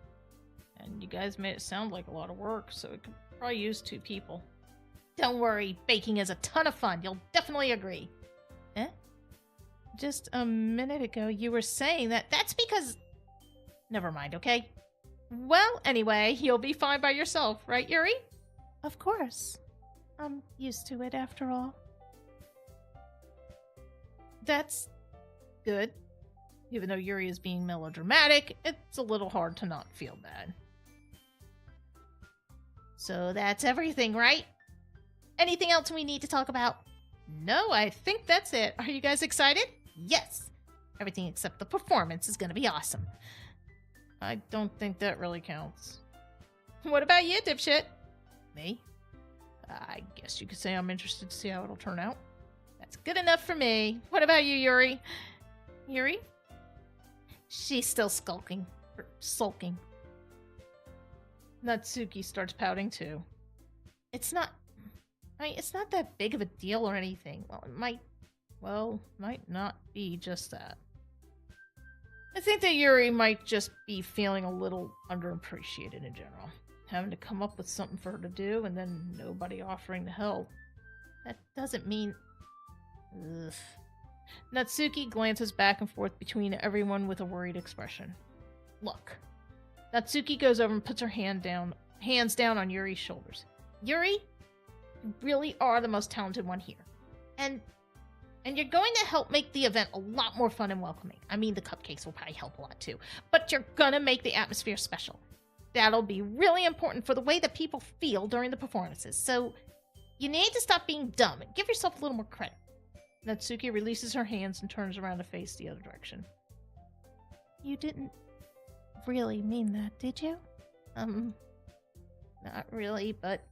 And you guys made it sound like a lot of work, so it could probably use 2 people. Don't worry, baking is a ton of fun. You'll definitely agree. Eh? Just a minute ago, you were saying that. That's because... Never mind, okay? Well, anyway, you'll be fine by yourself, right, Yuri? Of course. I'm used to it after all. That's good. Even though Yuri is being melodramatic, it's a little hard to not feel bad. So that's everything, right? Anything else we need to talk about? No, I think that's it. Are you guys excited? Yes. Everything except the performance is going to be awesome. I don't think that really counts. What about you, Dipshit? Me? I guess you could say I'm interested to see how it'll turn out. That's good enough for me. What about you, Yuri? Yuri? She's still sulking. Natsuki starts pouting too. It's not that big of a deal or anything. Well, it might not be just that. I think that Yuri might just be feeling a little underappreciated in general. Having to come up with something for her to do and then nobody offering to help. That doesn't mean... Ugh. Natsuki glances back and forth between everyone with a worried expression. Look. Natsuki goes over and puts her hands down on Yuri's shoulders. Yuri, you really are the most talented one here. And you're going to help make the event a lot more fun and welcoming. I mean, the cupcakes will probably help a lot too. But you're gonna make the atmosphere special. That'll be really important for the way that people feel during the performances. So you need to stop being dumb and give yourself a little more credit. Natsuki releases her hands and turns around to face the other direction. You didn't really mean that, did you? Not really, but...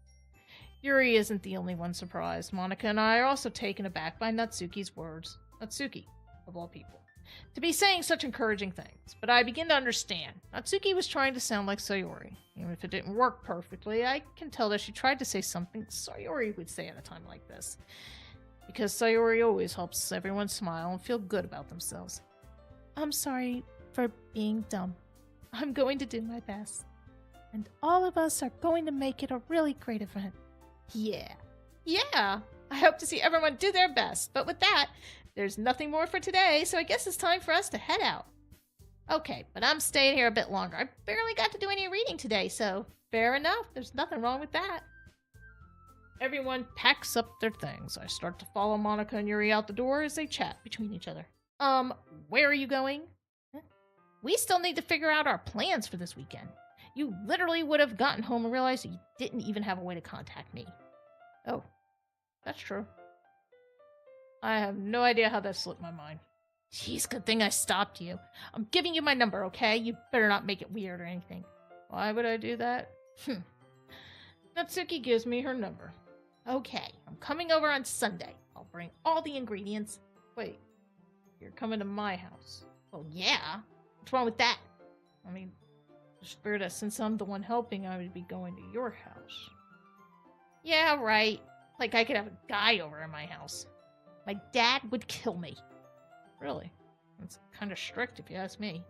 Yuri isn't the only one surprised. Monica and I are also taken aback by Natsuki's words. Natsuki, of all people. To be saying such encouraging things, but I begin to understand. Natsuki was trying to sound like Sayori. Even if it didn't work perfectly, I can tell that she tried to say something Sayori would say at a time like this. Because Sayori always helps everyone smile and feel good about themselves. I'm sorry for being dumb. I'm going to do my best. And all of us are going to make it a really great event. Yeah. I hope to see everyone do their best. But with that, there's nothing more for today, so I guess it's time for us to head out. Okay, but I'm staying here a bit longer. I barely got to do any reading today, so fair enough. There's nothing wrong with that. Everyone packs up their things. I start to follow Monica and Yuri out the door as they chat between each other. Where are you going? We still need to figure out our plans for this weekend. You literally would have gotten home and realized that you didn't even have a way to contact me. Oh, that's true. I have no idea how that slipped my mind. Jeez, good thing I stopped you. I'm giving you my number, okay? You better not make it weird or anything. Why would I do that? Natsuki gives me her number. Okay, I'm coming over on Sunday. I'll bring all the ingredients. Wait, you're coming to my house? Well, yeah. What's wrong with that? I mean, just figured that since I'm the one helping, I would be going to your house. Yeah, right. Like I could have a guy over at my house. My dad would kill me. Really? That's kind of strict if you ask me.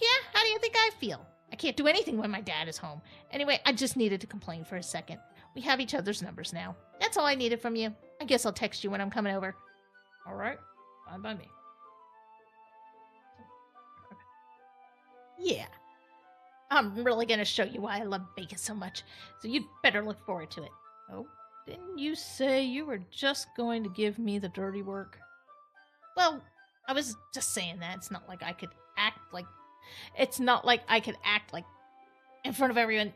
Yeah, how do you think I feel? I can't do anything when my dad is home. Anyway, I just needed to complain for a second. We have each other's numbers now. That's all I needed from you. I guess I'll text you when I'm coming over. Alright, fine by me. Yeah. I'm really gonna show you why I love bacon so much, so you'd better look forward to it. Oh, didn't you say you were just going to give me the dirty work? Well, I was just saying that. It's not like I could act like... It's not like I could act like in front of everyone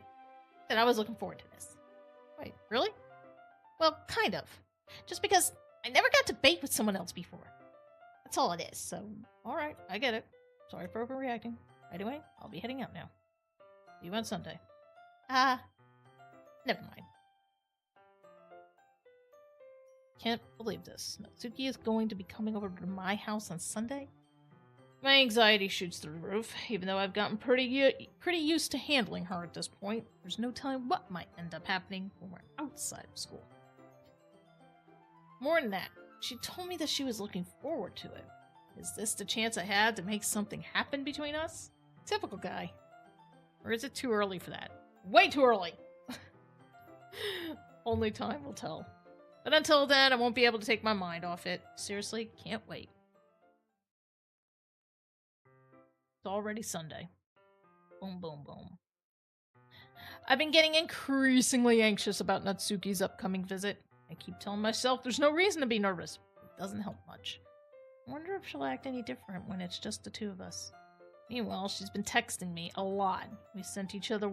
that I was looking forward to this. Wait, really? Well, kind of. Just because I never got to bake with someone else before. That's all it is, so... Alright, I get it. Sorry for overreacting. Anyway, I'll be heading out now. See you on Sunday. Never mind. Can't believe this. Natsuki is going to be coming over to my house on Sunday? My anxiety shoots through the roof, even though I've gotten pretty used to handling her at this point. There's no telling what might end up happening when we're outside of school. More than that, she told me that she was looking forward to it. Is this the chance I had to make something happen between us? Typical guy. Or is it too early for that? Way too early! Only time will tell. But until then, I won't be able to take my mind off it. Seriously, can't wait. It's already Sunday. Boom, boom, boom. I've been getting increasingly anxious about Natsuki's upcoming visit. I keep telling myself there's no reason to be nervous. It doesn't help much. I wonder if she'll act any different when it's just the two of us. Meanwhile, she's been texting me a lot. We sent each other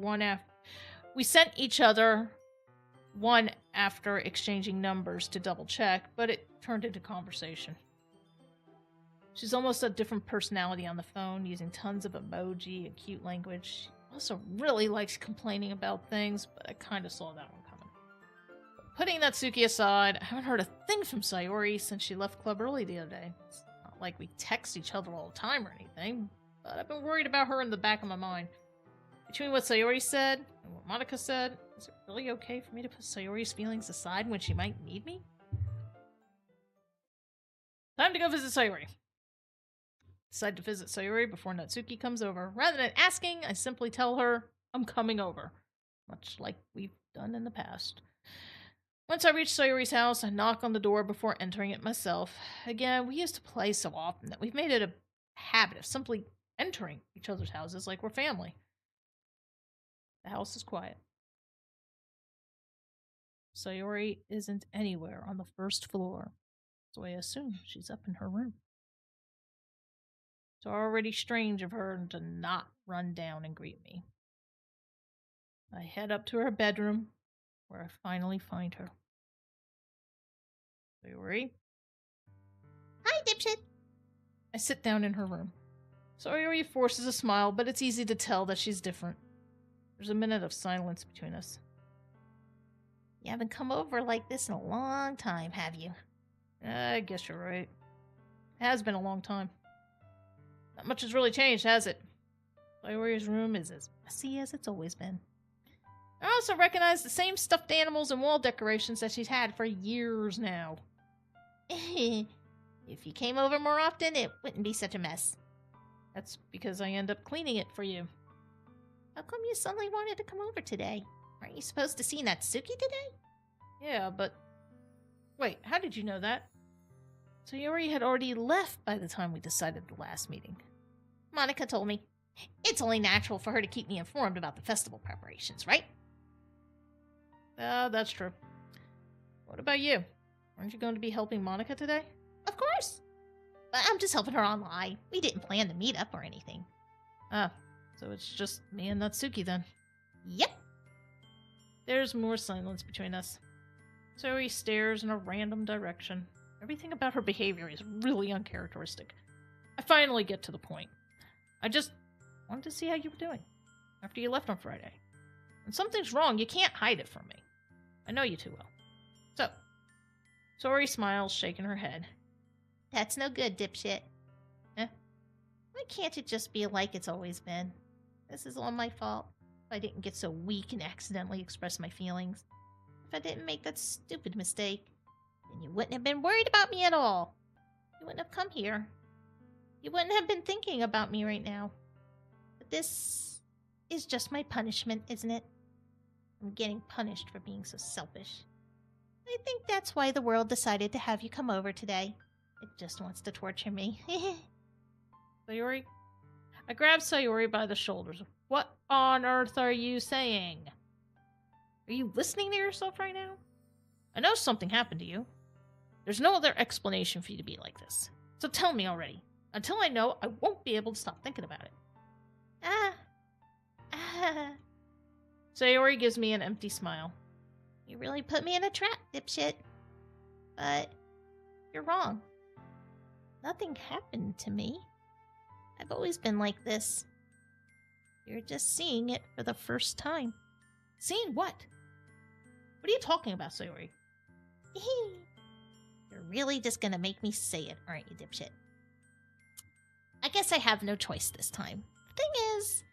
one after exchanging numbers to double check, but it turned into conversation. She's almost a different personality on the phone, using tons of emoji and cute language. She also really likes complaining about things, but I kind of saw that one coming. But putting Natsuki aside, I haven't heard a thing from Sayori since she left club early the other day. It's not like we text each other all the time or anything, but I've been worried about her in the back of my mind. Between what Sayori said and what Monica said, is it really okay for me to put Sayori's feelings aside when she might need me? Time to go visit Sayori. Decide to visit Sayori before Natsuki comes over. Rather than asking, I simply tell her I'm coming over, much like we've done in the past. Once I reach Sayori's house, I knock on the door before entering it myself. Again, we used to play so often that we've made it a habit of simply entering each other's houses like we're family. The house is quiet. Sayori isn't anywhere on the first floor, so I assume she's up in her room. It's already strange of her to not run down and greet me. I head up to her bedroom, where I finally find her. Sayori? Hi, dipshit! I sit down in her room. Sayori forces a smile, but it's easy to tell that she's different. There's a minute of silence between us. You haven't come over like this in a long time, have you? I guess you're right. It has been a long time. Not much has really changed, has it? Sayori's room is as messy as it's always been. I also recognize the same stuffed animals and wall decorations that she's had for years now. If you came over more often, it wouldn't be such a mess. That's because I end up cleaning it for you. How come you suddenly wanted to come over today? Aren't you supposed to see Natsuki today? Yeah, but... Wait, how did you know that? Sayori had already left by the time we decided the last meeting. Monica told me. It's only natural for her to keep me informed about the festival preparations, right? That's true. What about you? Aren't you going to be helping Monica today? Of course. But I'm just helping her online. We didn't plan to meet up or anything. Ah, so it's just me and Natsuki then. Yep. There's more silence between us. Sayori stares in a random direction. Everything about her behavior is really uncharacteristic. I finally get to the point. I just wanted to see how you were doing after you left on Friday. When something's wrong, you can't hide it from me. I know you too well. So, Sayori smiles, shaking her head. That's no good, dipshit. Why can't it just be like it's always been? This is all my fault. If I didn't get so weak and accidentally express my feelings. If I didn't make that stupid mistake, then you wouldn't have been worried about me at all. You wouldn't have come here. You wouldn't have been thinking about me right now. But this is just my punishment, isn't it? I'm getting punished for being so selfish. I think that's why the world decided to have you come over today. It just wants to torture me. Sayori, I grab Sayori by the shoulders. What on earth are you saying? Are you listening to yourself right now? I know something happened to you. There's no other explanation for you to be like this. So tell me already. Until I know, I won't be able to stop thinking about it. Sayori gives me an empty smile. You really put me in a trap, dipshit. But you're wrong. Nothing happened to me. I've always been like this. You're just seeing it for the first time. Seeing what? What are you talking about, Sayori? You're really just gonna make me say it, aren't you, dipshit? I guess I have no choice this time. The thing is,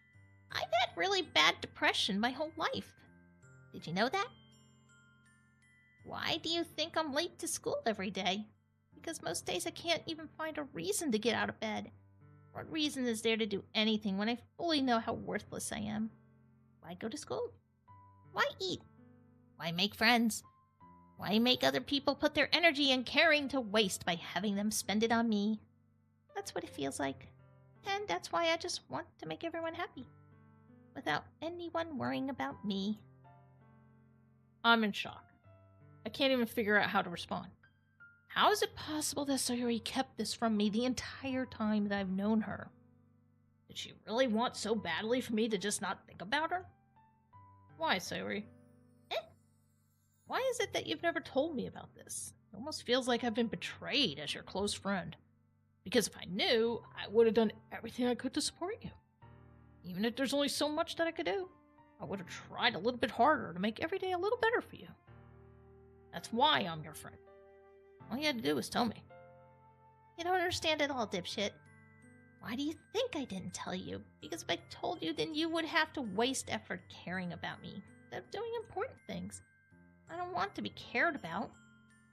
I've had really bad depression my whole life. Did you know that? Why do you think I'm late to school every day? Because most days I can't even find a reason to get out of bed. What reason is there to do anything when I fully know how worthless I am? Why go to school? Why eat? Why make friends? Why make other people put their energy and caring to waste by having them spend it on me? That's what it feels like. And that's why I just want to make everyone happy. Without anyone worrying about me. I'm in shock. I can't even figure out how to respond. How is it possible that Sayori kept this from me the entire time that I've known her? Did she really want so badly for me to just not think about her? Why, Sayori? Why is it that you've never told me about this? It almost feels like I've been betrayed as your close friend. Because if I knew, I would have done everything I could to support you. Even if there's only so much that I could do, I would have tried a little bit harder to make every day a little better for you. That's why I'm your friend. All you had to do was tell me. You don't understand at all, dipshit. Why do you think I didn't tell you? Because if I told you, then you would have to waste effort caring about me instead of doing important things. I don't want to be cared about.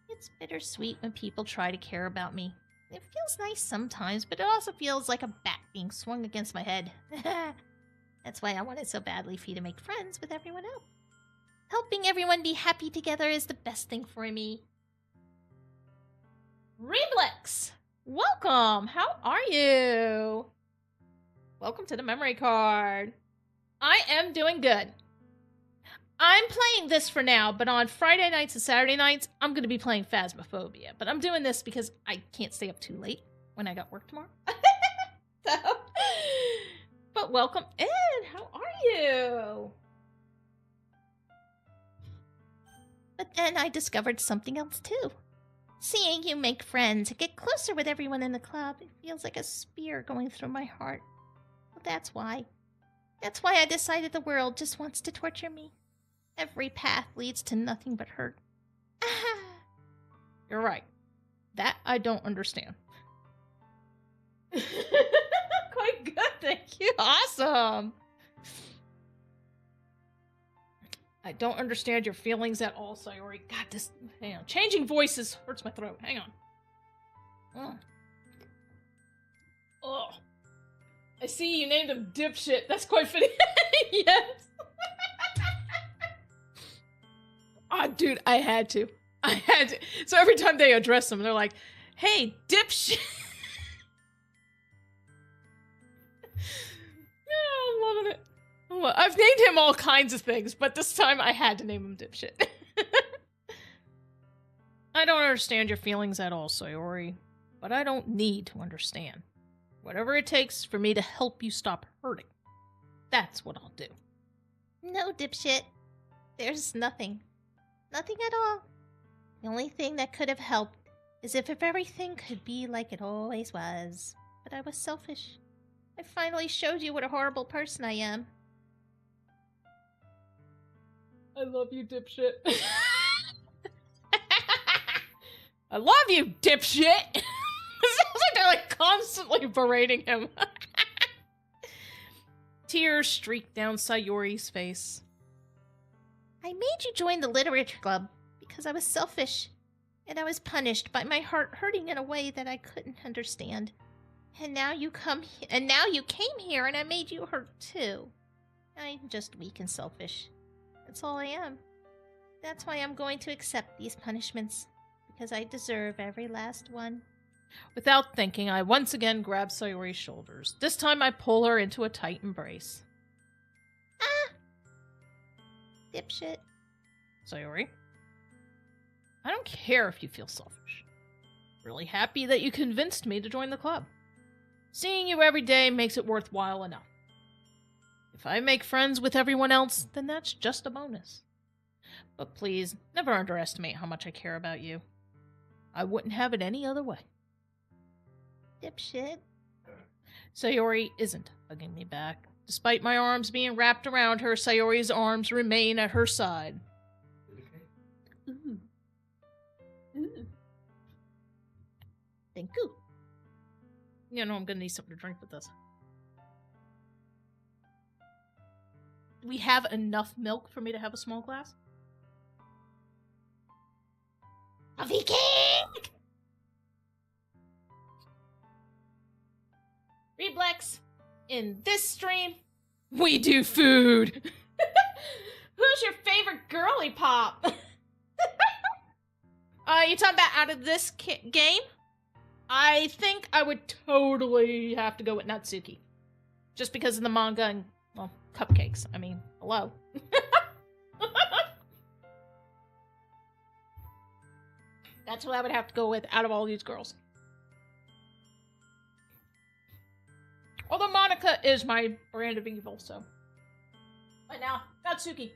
It's bittersweet when people try to care about me. It feels nice sometimes, but it also feels like a bat being swung against my head. That's why I wanted so badly for you to make friends with everyone else. Helping everyone be happy together is the best thing for me. Reblex! Welcome! How are you? Welcome to the memory card. I am doing good. I'm playing this for now, but on Friday nights and Saturday nights, I'm going to be playing Phasmophobia. But I'm doing this because I can't stay up too late when I got work tomorrow. But welcome in. How are you? But then I discovered something else too. Seeing you make friends and get closer with everyone in the club, it feels like a spear going through my heart. Well, that's why. That's why I decided the world just wants to torture me. Every path leads to nothing but hurt. You're right. That I don't understand. Quite good, thank you. Awesome. I don't understand your feelings at all, Sayori. God, this... Hang on. Changing voices hurts my throat. Hang on. Oh. I see you named him Dipshit. That's quite fitting. Yes. Oh, dude, I had to. So every time they address him, they're like, hey, Dipshit. Yeah, I'm loving it. I've named him all kinds of things, but this time I had to name him Dipshit. I don't understand your feelings at all, Sayori, but I don't need to understand. Whatever it takes for me to help you stop hurting, that's what I'll do. No, dipshit. There's nothing. Nothing at all. The only thing that could have helped is if everything could be like it always was. But I was selfish. I finally showed you what a horrible person I am. I love you, Dipshit. I love you, Dipshit! It sounds like they're like constantly berating him. Tears streaked down Sayori's face. I made you join the literature club because I was selfish, and I was punished by my heart hurting in a way that I couldn't understand. And now you came here, and I made you hurt too. I'm just weak and selfish. That's all I am. That's why I'm going to accept these punishments, because I deserve every last one. Without thinking, I once again grab Sayori's shoulders. This time I pull her into a tight embrace. Ah! Dipshit. Sayori, I don't care if you feel selfish. Really happy that you convinced me to join the club. Seeing you every day makes it worthwhile enough. If I make friends with everyone else, then that's just a bonus. But please, never underestimate how much I care about you. I wouldn't have it any other way. Dipshit. Sayori isn't hugging me back. Despite my arms being wrapped around her, Sayori's arms remain at her side. Ooh. Ooh. Thank you. You know, I'm gonna need something to drink with this. Do we have enough milk for me to have a small glass? A Viking! Reblex, in this stream, we do food. Who's your favorite girly pop? You talking about out of this game? I think I would totally have to go with Natsuki. Just because of the manga and, well, cupcakes. I mean, hello. That's what I would have to go with out of all these girls. Although Monica is my brand of evil, so. Right now, Natsuki.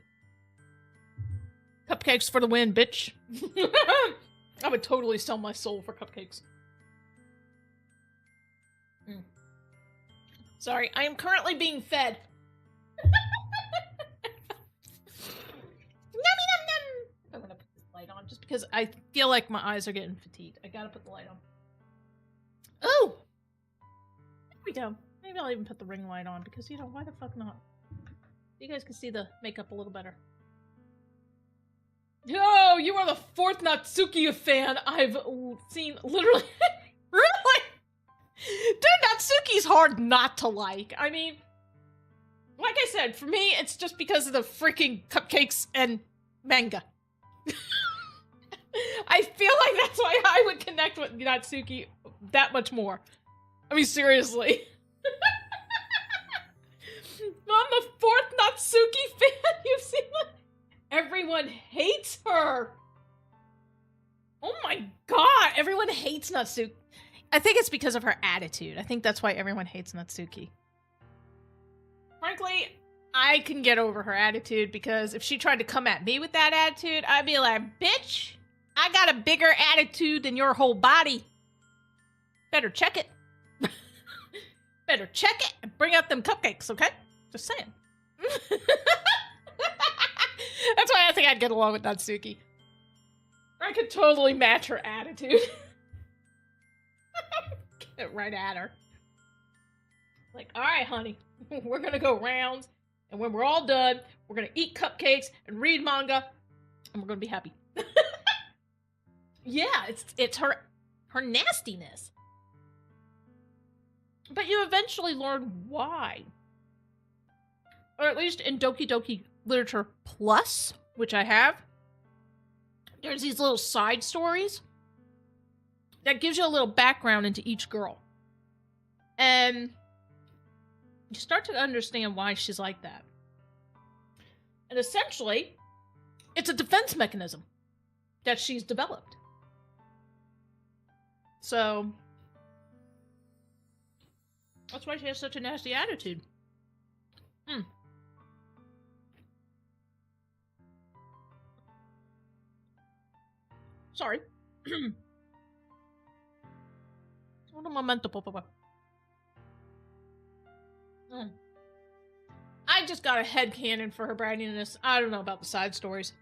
Cupcakes for the win, bitch. I would totally sell my soul for cupcakes. Sorry, I am currently being fed. I'm gonna put this light on just because I feel like my eyes are getting fatigued. I gotta put the light on. Oh! There we go. Maybe I'll even put the ring light on because, you know, why the fuck not? You guys can see the makeup a little better. Yo, you are the fourth Natsuki fan I've seen, literally. Really? Dude, Natsuki's hard not to like. I mean, like I said, for me, it's just because of the freaking cupcakes and manga. I feel like that's why I would connect with Natsuki that much more. I mean, seriously. I'm the fourth Natsuki fan you've seen. Everyone hates her. Oh my god, everyone hates Natsuki. I think it's because of her attitude. I think that's why everyone hates Natsuki. Frankly, I can get over her attitude because if she tried to come at me with that attitude, I'd be like, bitch, I got a bigger attitude than your whole body. Better check it. Better check it and bring out them cupcakes, okay? Just saying. That's why I think I'd get along with Natsuki. I could totally match her attitude. Get right at her. Like, alright, honey, we're gonna go rounds, and when we're all done, we're gonna eat cupcakes and read manga, and we're gonna be happy. Yeah, it's her nastiness. But you eventually learn why. Or at least in Doki Doki Literature Plus, which I have, there's these little side stories that gives you a little background into each girl. And you start to understand why she's like that. And essentially, it's a defense mechanism that she's developed. So, that's why she has such a nasty attitude. Sorry. Un momento, por favor. I just got a headcanon for her brattiness. I don't know about the side stories.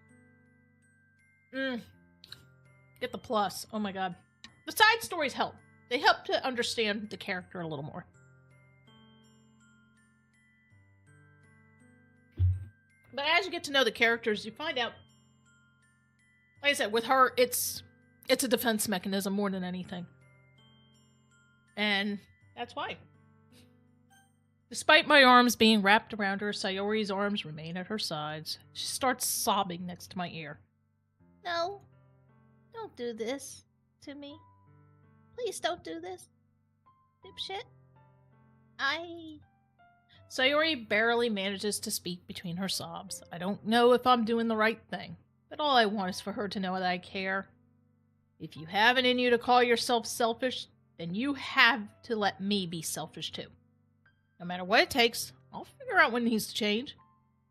Get the plus. Oh my god. The side stories help. They help to understand the character a little more. But as you get to know the characters, you find out, like I said, with her, it's a defense mechanism more than anything. And that's why. Despite my arms being wrapped around her, Sayori's arms remain at her sides. She starts sobbing next to my ear. No. Don't do this to me. Please don't do this. Dipshit. Sayori barely manages to speak between her sobs. I don't know if I'm doing the right thing, but all I want is for her to know that I care. If you have it in you to call yourself selfish, then you have to let me be selfish too. No matter what it takes, I'll figure out what needs to change.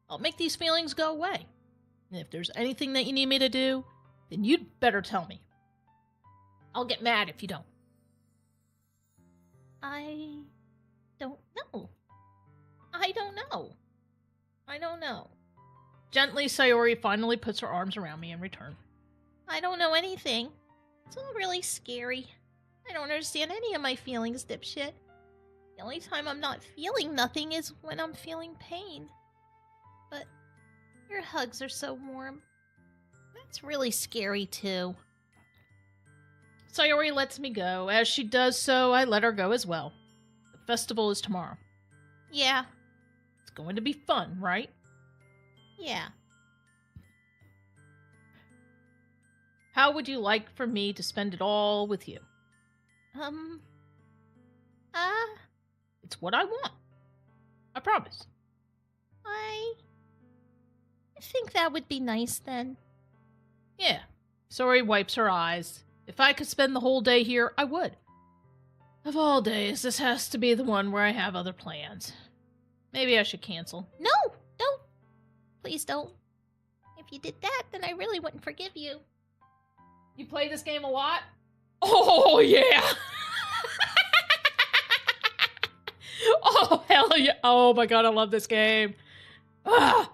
I'll make these feelings go away. And if there's anything that you need me to do, then you'd better tell me. I'll get mad if you don't. I don't know. I don't know. Gently, Sayori finally puts her arms around me in return. I don't know anything. It's all really scary. I don't understand any of my feelings, dipshit. The only time I'm not feeling nothing is when I'm feeling pain. But your hugs are so warm. That's really scary, too. Sayori lets me go. As she does so, I let her go as well. The festival is tomorrow. Yeah. It's going to be fun, right? Yeah. How would you like for me to spend it all with you? It's what I want. I promise. I think that would be nice then. Yeah. Sayori wipes her eyes. If I could spend the whole day here, I would. Of all days, this has to be the one where I have other plans. Maybe I should cancel. No, don't. Please don't. If you did that, then I really wouldn't forgive you. You play this game a lot? Oh, yeah! Oh, hell yeah. Oh my god, I love this game. Ah!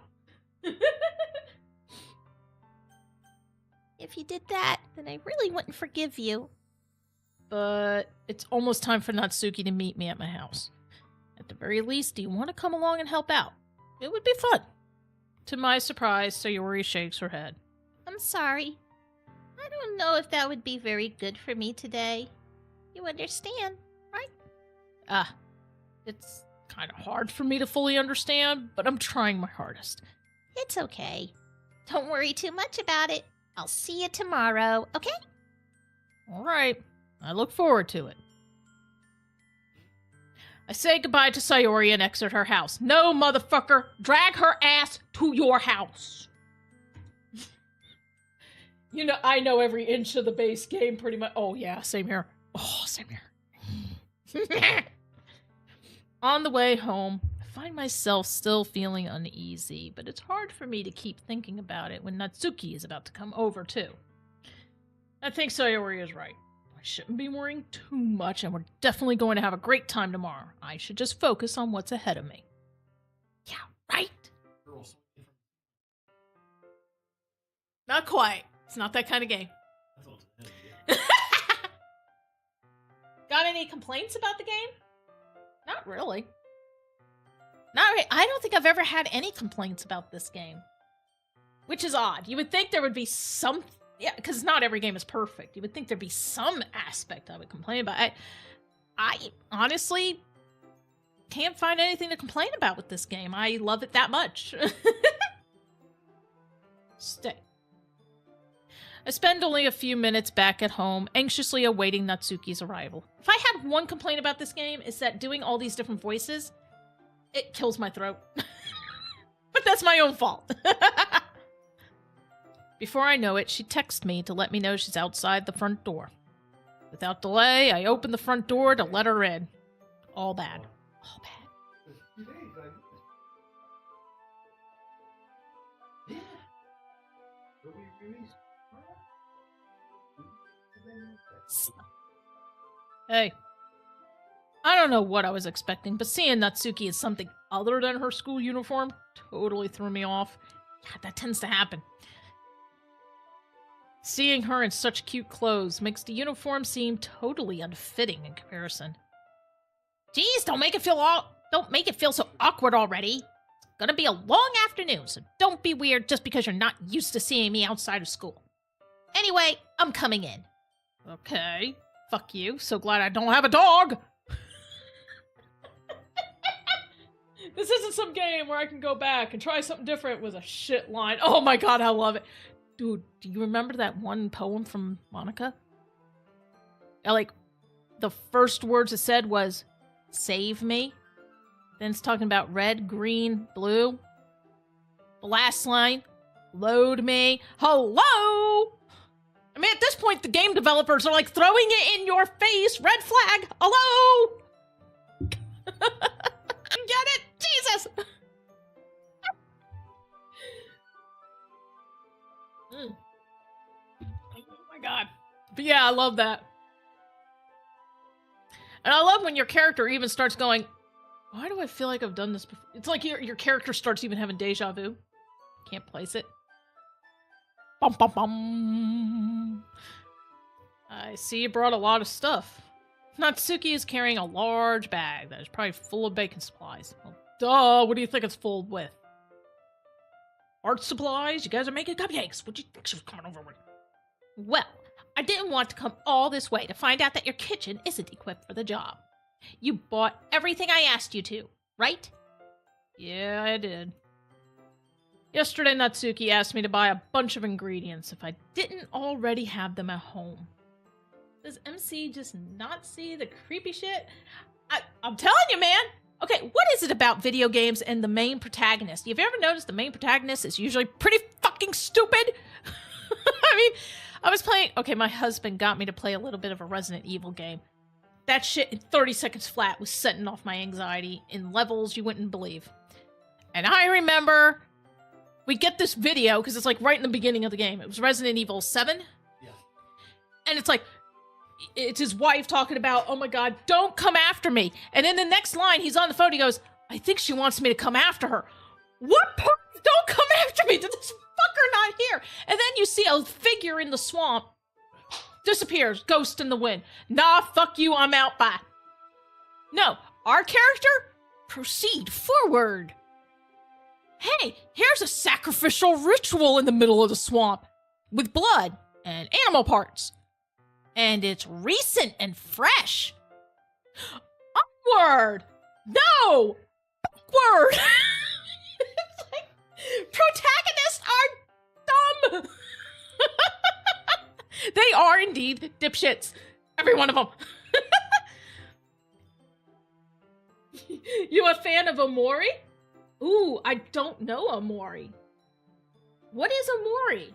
If you did that, then I really wouldn't forgive you. But it's almost time for Natsuki to meet me at my house. At the very least, do you want to come along and help out? It would be fun. To my surprise, Sayori shakes her head. I'm sorry. I don't know if that would be very good for me today. You understand, right? It's kind of hard for me to fully understand, but I'm trying my hardest. It's okay. Don't worry too much about it. I'll see you tomorrow, okay? All right. I look forward to it. I say goodbye to Sayori and exit her house. No, motherfucker! Drag her ass to your house! You know, I know every inch of the base game pretty much. Oh, yeah, same here. Oh, same here. On the way home, I find myself still feeling uneasy, but it's hard for me to keep thinking about it when Natsuki is about to come over, too. I think Sayori is right. I shouldn't be worrying too much, and we're definitely going to have a great time tomorrow. I should just focus on what's ahead of me. Yeah, right? Not quite. It's not that kind of game. Got any complaints about the game? Not really. I don't think I've ever had any complaints about this game. Which is odd. You would think there would be some... Yeah, because not every game is perfect. You would think there'd be some aspect I would complain about. I honestly can't find anything to complain about with this game. I love it that much. Stay. I spend only a few minutes back at home, anxiously awaiting Natsuki's arrival. If I had one complaint about this game, it's that doing all these different voices, it kills my throat. But that's my own fault. Before I know it, she texts me to let me know she's outside the front door. Without delay, I open the front door to let her in. All bad. All bad. Hey. I don't know what I was expecting, but seeing Natsuki as something other than her school uniform totally threw me off. Yeah, that tends to happen. Seeing her in such cute clothes makes the uniform seem totally unfitting in comparison. Geez, don't make it feel so awkward already. It's gonna be a long afternoon, so don't be weird just because you're not used to seeing me outside of school. Anyway, I'm coming in. Okay. Fuck you. So glad I don't have a dog. This isn't some game where I can go back and try something different with a shit line. Oh my god, I love it. Dude, do you remember that one poem from Monica? Like, the first words it said was, save me. Then it's talking about red, green, blue. The last line, load me. Hello? I mean, at this point, the game developers are like throwing it in your face. Red flag. Hello? Get it? Jesus. Oh my god. But yeah, I love that. And I love when your character even starts going, why do I feel like I've done this before? It's like your character starts even having deja vu. Can't place it. Bum, bum, bum. I see you brought a lot of stuff. Natsuki is carrying a large bag that is probably full of baking supplies. Well, duh, what do you think it's full with? Art supplies? You guys are making cupcakes. What do you think she was coming over with? Well, I didn't want to come all this way to find out that your kitchen isn't equipped for the job. You bought everything I asked you to, right? Yeah, I did. Yesterday, Natsuki asked me to buy a bunch of ingredients if I didn't already have them at home. Does MC just not see the creepy shit? I'm telling you, man! Okay, what is it about video games and the main protagonist? Have you ever noticed the main protagonist is usually pretty fucking stupid? I mean, I was playing... Okay, my husband got me to play a little bit of a Resident Evil game. That shit in 30 seconds flat was setting off my anxiety in levels you wouldn't believe. And I remember... We get this video, because it's like right in the beginning of the game. It was Resident Evil 7. Yeah. And it's like... It's his wife talking about, oh my god, don't come after me. And in the next line, he's on the phone, he goes, I think she wants me to come after her. What part? Don't come after me! Did this fucker not hear? And then you see a figure in the swamp. Disappears. Ghost in the wind. Nah, fuck you, I'm out, bye. No, our character? Proceed forward. Hey, here's a sacrificial ritual in the middle of the swamp. With blood and animal parts. And it's recent and fresh. Upward! No! Backward! It's like, protagonists are dumb! They are indeed dipshits. Every one of them. You a fan of Omori? Ooh, I don't know Omori. What is Omori?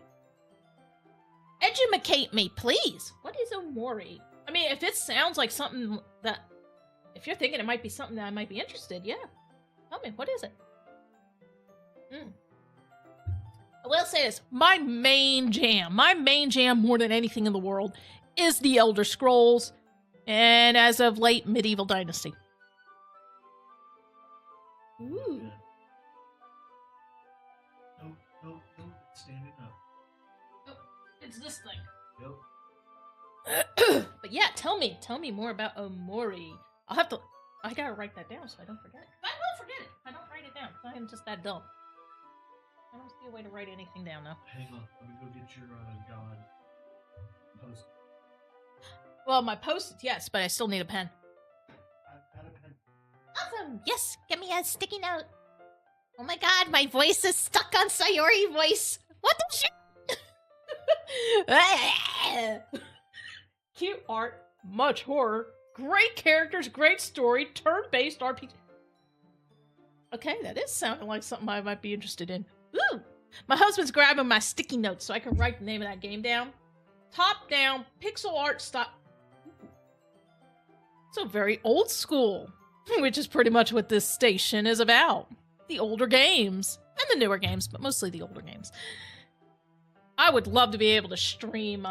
Educate me, please. What is Omori? I mean, if it sounds like something that... If you're thinking it might be something that I might be interested, yeah. Tell me, what is it? I will say this. My main jam more than anything in the world is the Elder Scrolls, and as of late, Medieval Dynasty. Ooh. No, standing up. It's this thing. Yep. But yeah, tell me more about Omori. I gotta write that down so I don't forget it. I will forget it. I don't write it down because I am just that dumb. I don't see a way to write anything down now. Hang on, let me go get your god post. Well, my post-its, yes, but I still need a pen. I've got a pen. Awesome. Yes, get me a sticky note. Oh my god, my voice is stuck on Sayori voice. What the shit? Cute art, much horror, great characters, great story, turn-based RPG. Okay, that is sounding like something I might be interested in. Ooh! My husband's grabbing my sticky notes so I can write the name of that game down. Top-down, pixel art style. So very old school, which is pretty much what this station is about. The older games, and the newer games, but mostly the older games. I would love to be able to stream,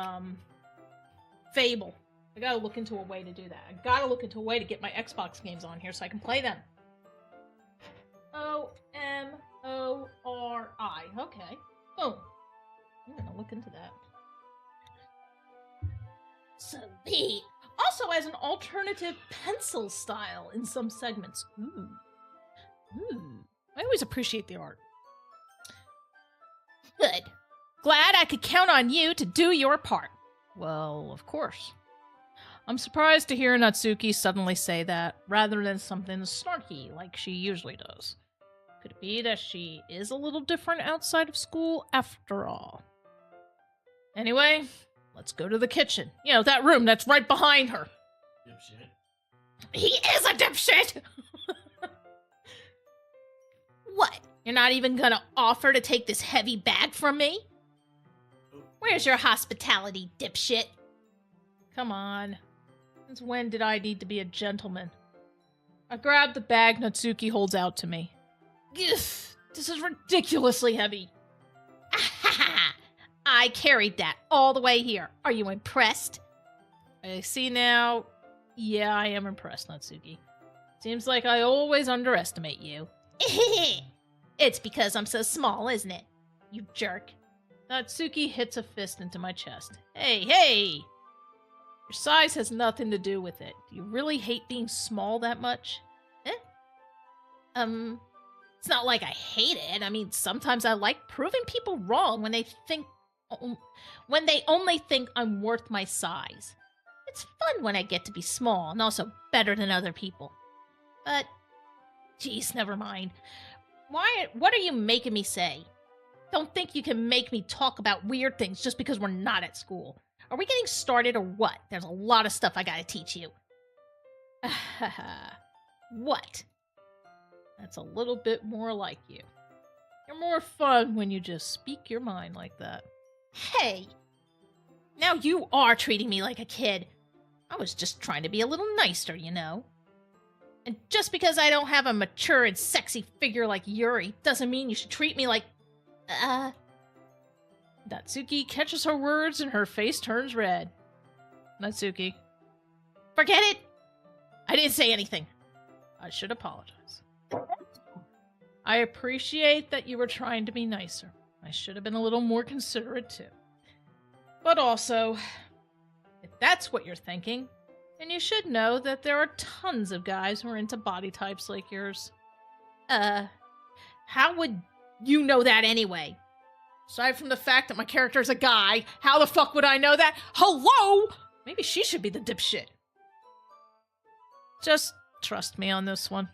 Fable. I gotta look into a way to do that. I gotta look into a way to get my Xbox games on here so I can play them. Omori. Okay. Boom. I'm gonna look into that. Sweet. Also as an alternative pencil style in some segments. Ooh. I always appreciate the art. Good. Glad I could count on you to do your part. Well, of course. I'm surprised to hear Natsuki suddenly say that, rather than something snarky like she usually does. Could it be that she is a little different outside of school after all? Anyway, let's go to the kitchen. You know, that room that's right behind her. Dipshit. He is a dipshit! What? You're not even gonna offer to take this heavy bag from me? Where's your hospitality, dipshit? Come on. Since when did I need to be a gentleman? I grab the bag Natsuki holds out to me. Ugh, this is ridiculously heavy. I carried that all the way here. Are you impressed? I see now. Yeah, I am impressed, Natsuki. Seems like I always underestimate you. It's because I'm so small, isn't it? You jerk. Natsuki hits a fist into my chest. Hey, hey! Your size has nothing to do with it. Do you really hate being small that much? It's not like I hate it. I mean, sometimes I like proving people wrong when they only think I'm worth my size. It's fun when I get to be small and also better than other people. But, geez, never mind. What are you making me say? Don't think you can make me talk about weird things just because we're not at school. Are we getting started or what? There's a lot of stuff I gotta teach you. What? That's a little bit more like you. You're more fun when you just speak your mind like that. Hey! Now you are treating me like a kid. I was just trying to be a little nicer, you know. And just because I don't have a mature and sexy figure like Yuri doesn't mean you should treat me like... Natsuki catches her words and her face turns red. Natsuki. Forget it! I didn't say anything. I should apologize. I appreciate that you were trying to be nicer. I should have been a little more considerate too. But also, if that's what you're thinking, then you should know that there are tons of guys who are into body types like yours. How would you know that anyway? Aside from the fact that my character's a guy, how the fuck would I know that? Hello? Maybe she should be the dipshit. Just trust me on this one.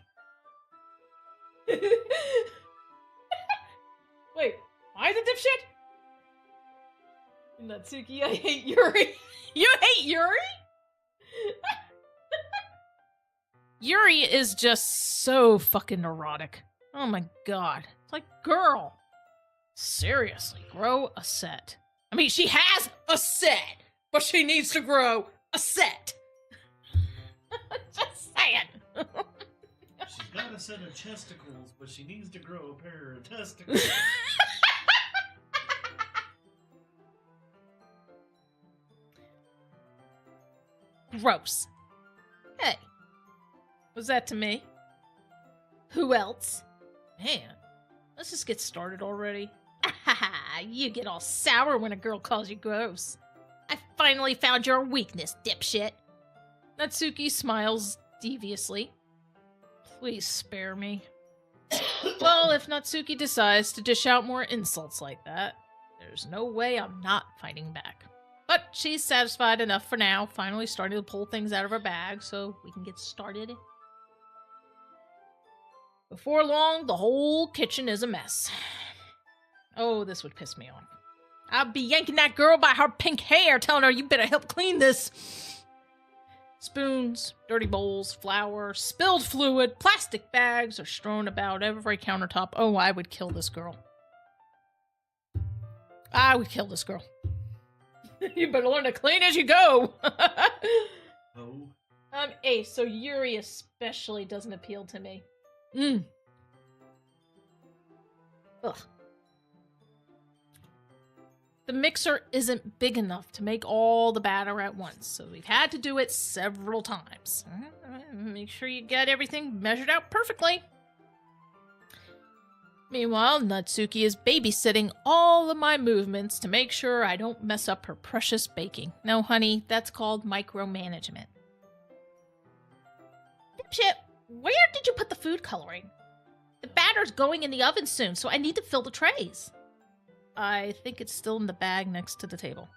Wait, am I the dipshit? Natsuki, I hate Yuri. You hate Yuri? Yuri is just so fucking neurotic. Oh my god. It's like, girl. Seriously, grow a set. I mean, she has a set, but she needs to grow a set. Just saying. She's got a set of chesticles, but she needs to grow a pair of testicles. Gross. Hey. Was that to me? Who else? Man, let's just get started already. You get all sour when a girl calls you gross. I finally found your weakness, dipshit. Natsuki smiles deviously. Please spare me. Well, if Natsuki decides to dish out more insults like that, there's no way I'm not fighting back. But she's satisfied enough for now, finally starting to pull things out of her bag so we can get started. Before long, the whole kitchen is a mess. Oh, this would piss me off. I'll be yanking that girl by her pink hair, telling her you better help clean this. Spoons, dirty bowls, flour, spilled fluid, plastic bags are strewn about every countertop. Oh, I would kill this girl. I would kill this girl. You better learn to clean as you go. Oh. I'm Ace, so Yuri especially doesn't appeal to me. Ugh. The mixer isn't big enough to make all the batter at once, so we've had to do it several times. Make sure you get everything measured out perfectly. Meanwhile, Natsuki is babysitting all of my movements to make sure I don't mess up her precious baking. No, honey, that's called micromanagement. Dipshit, where did you put the food coloring? The batter's going in the oven soon, so I need to fill the trays. I think it's still in the bag next to the table.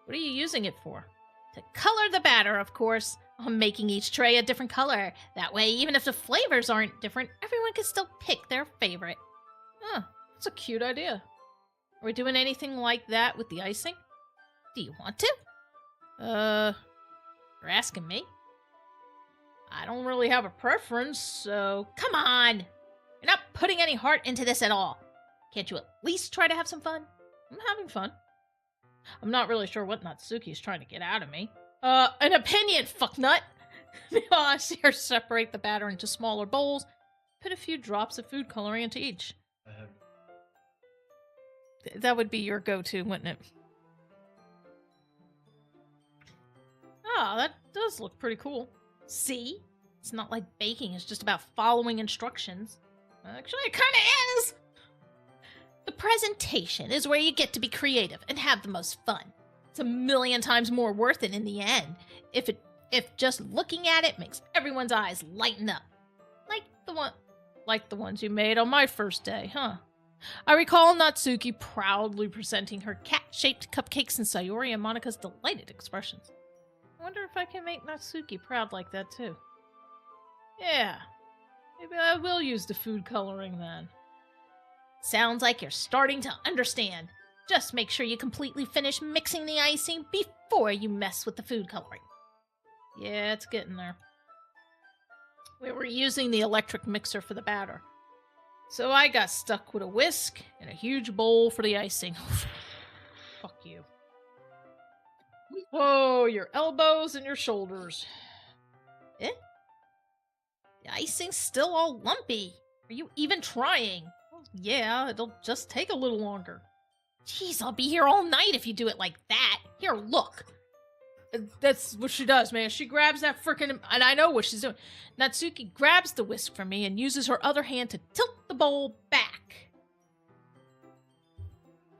What are you using it for? To color the batter, of course. I'm making each tray a different color. That way, even if the flavors aren't different, everyone can still pick their favorite. Huh, that's a cute idea. Are we doing anything like that with the icing? Do you want to? You're asking me? I don't really have a preference, so... Come on! You're not putting any heart into this at all. Can't you at least try to have some fun? I'm having fun. I'm not really sure what Natsuki's trying to get out of me. An opinion, fucknut! I see her separate the batter into smaller bowls, put a few drops of food coloring into each. That would be your go-to, wouldn't it? Ah, that does look pretty cool. See? It's not like baking is just about following instructions. Actually, it kind of is! The presentation is where you get to be creative and have the most fun. It's 1,000,000 times more worth it in the end if just looking at it makes everyone's eyes lighten up. Like the ones you made on my first day, huh? I recall Natsuki proudly presenting her cat-shaped cupcakes and Sayori and Monika's delighted expressions. I wonder if I can make Natsuki proud like that too. Yeah, maybe I will use the food coloring then. Sounds like you're starting to understand. Just make sure you completely finish mixing the icing before you mess with the food coloring. Yeah, it's getting there. We were using the electric mixer for the batter, so I got stuck with a whisk and a huge bowl for the icing. Fuck you. Whoa, your elbows and your shoulders. Eh? The icing's still all lumpy. Are you even trying? Yeah, it'll just take a little longer. Jeez, I'll be here all night if you do it like that. Here, look. That's what she does, man. She grabs that frickin'... And I know what she's doing. Natsuki grabs the whisk from me and uses her other hand to tilt the bowl back.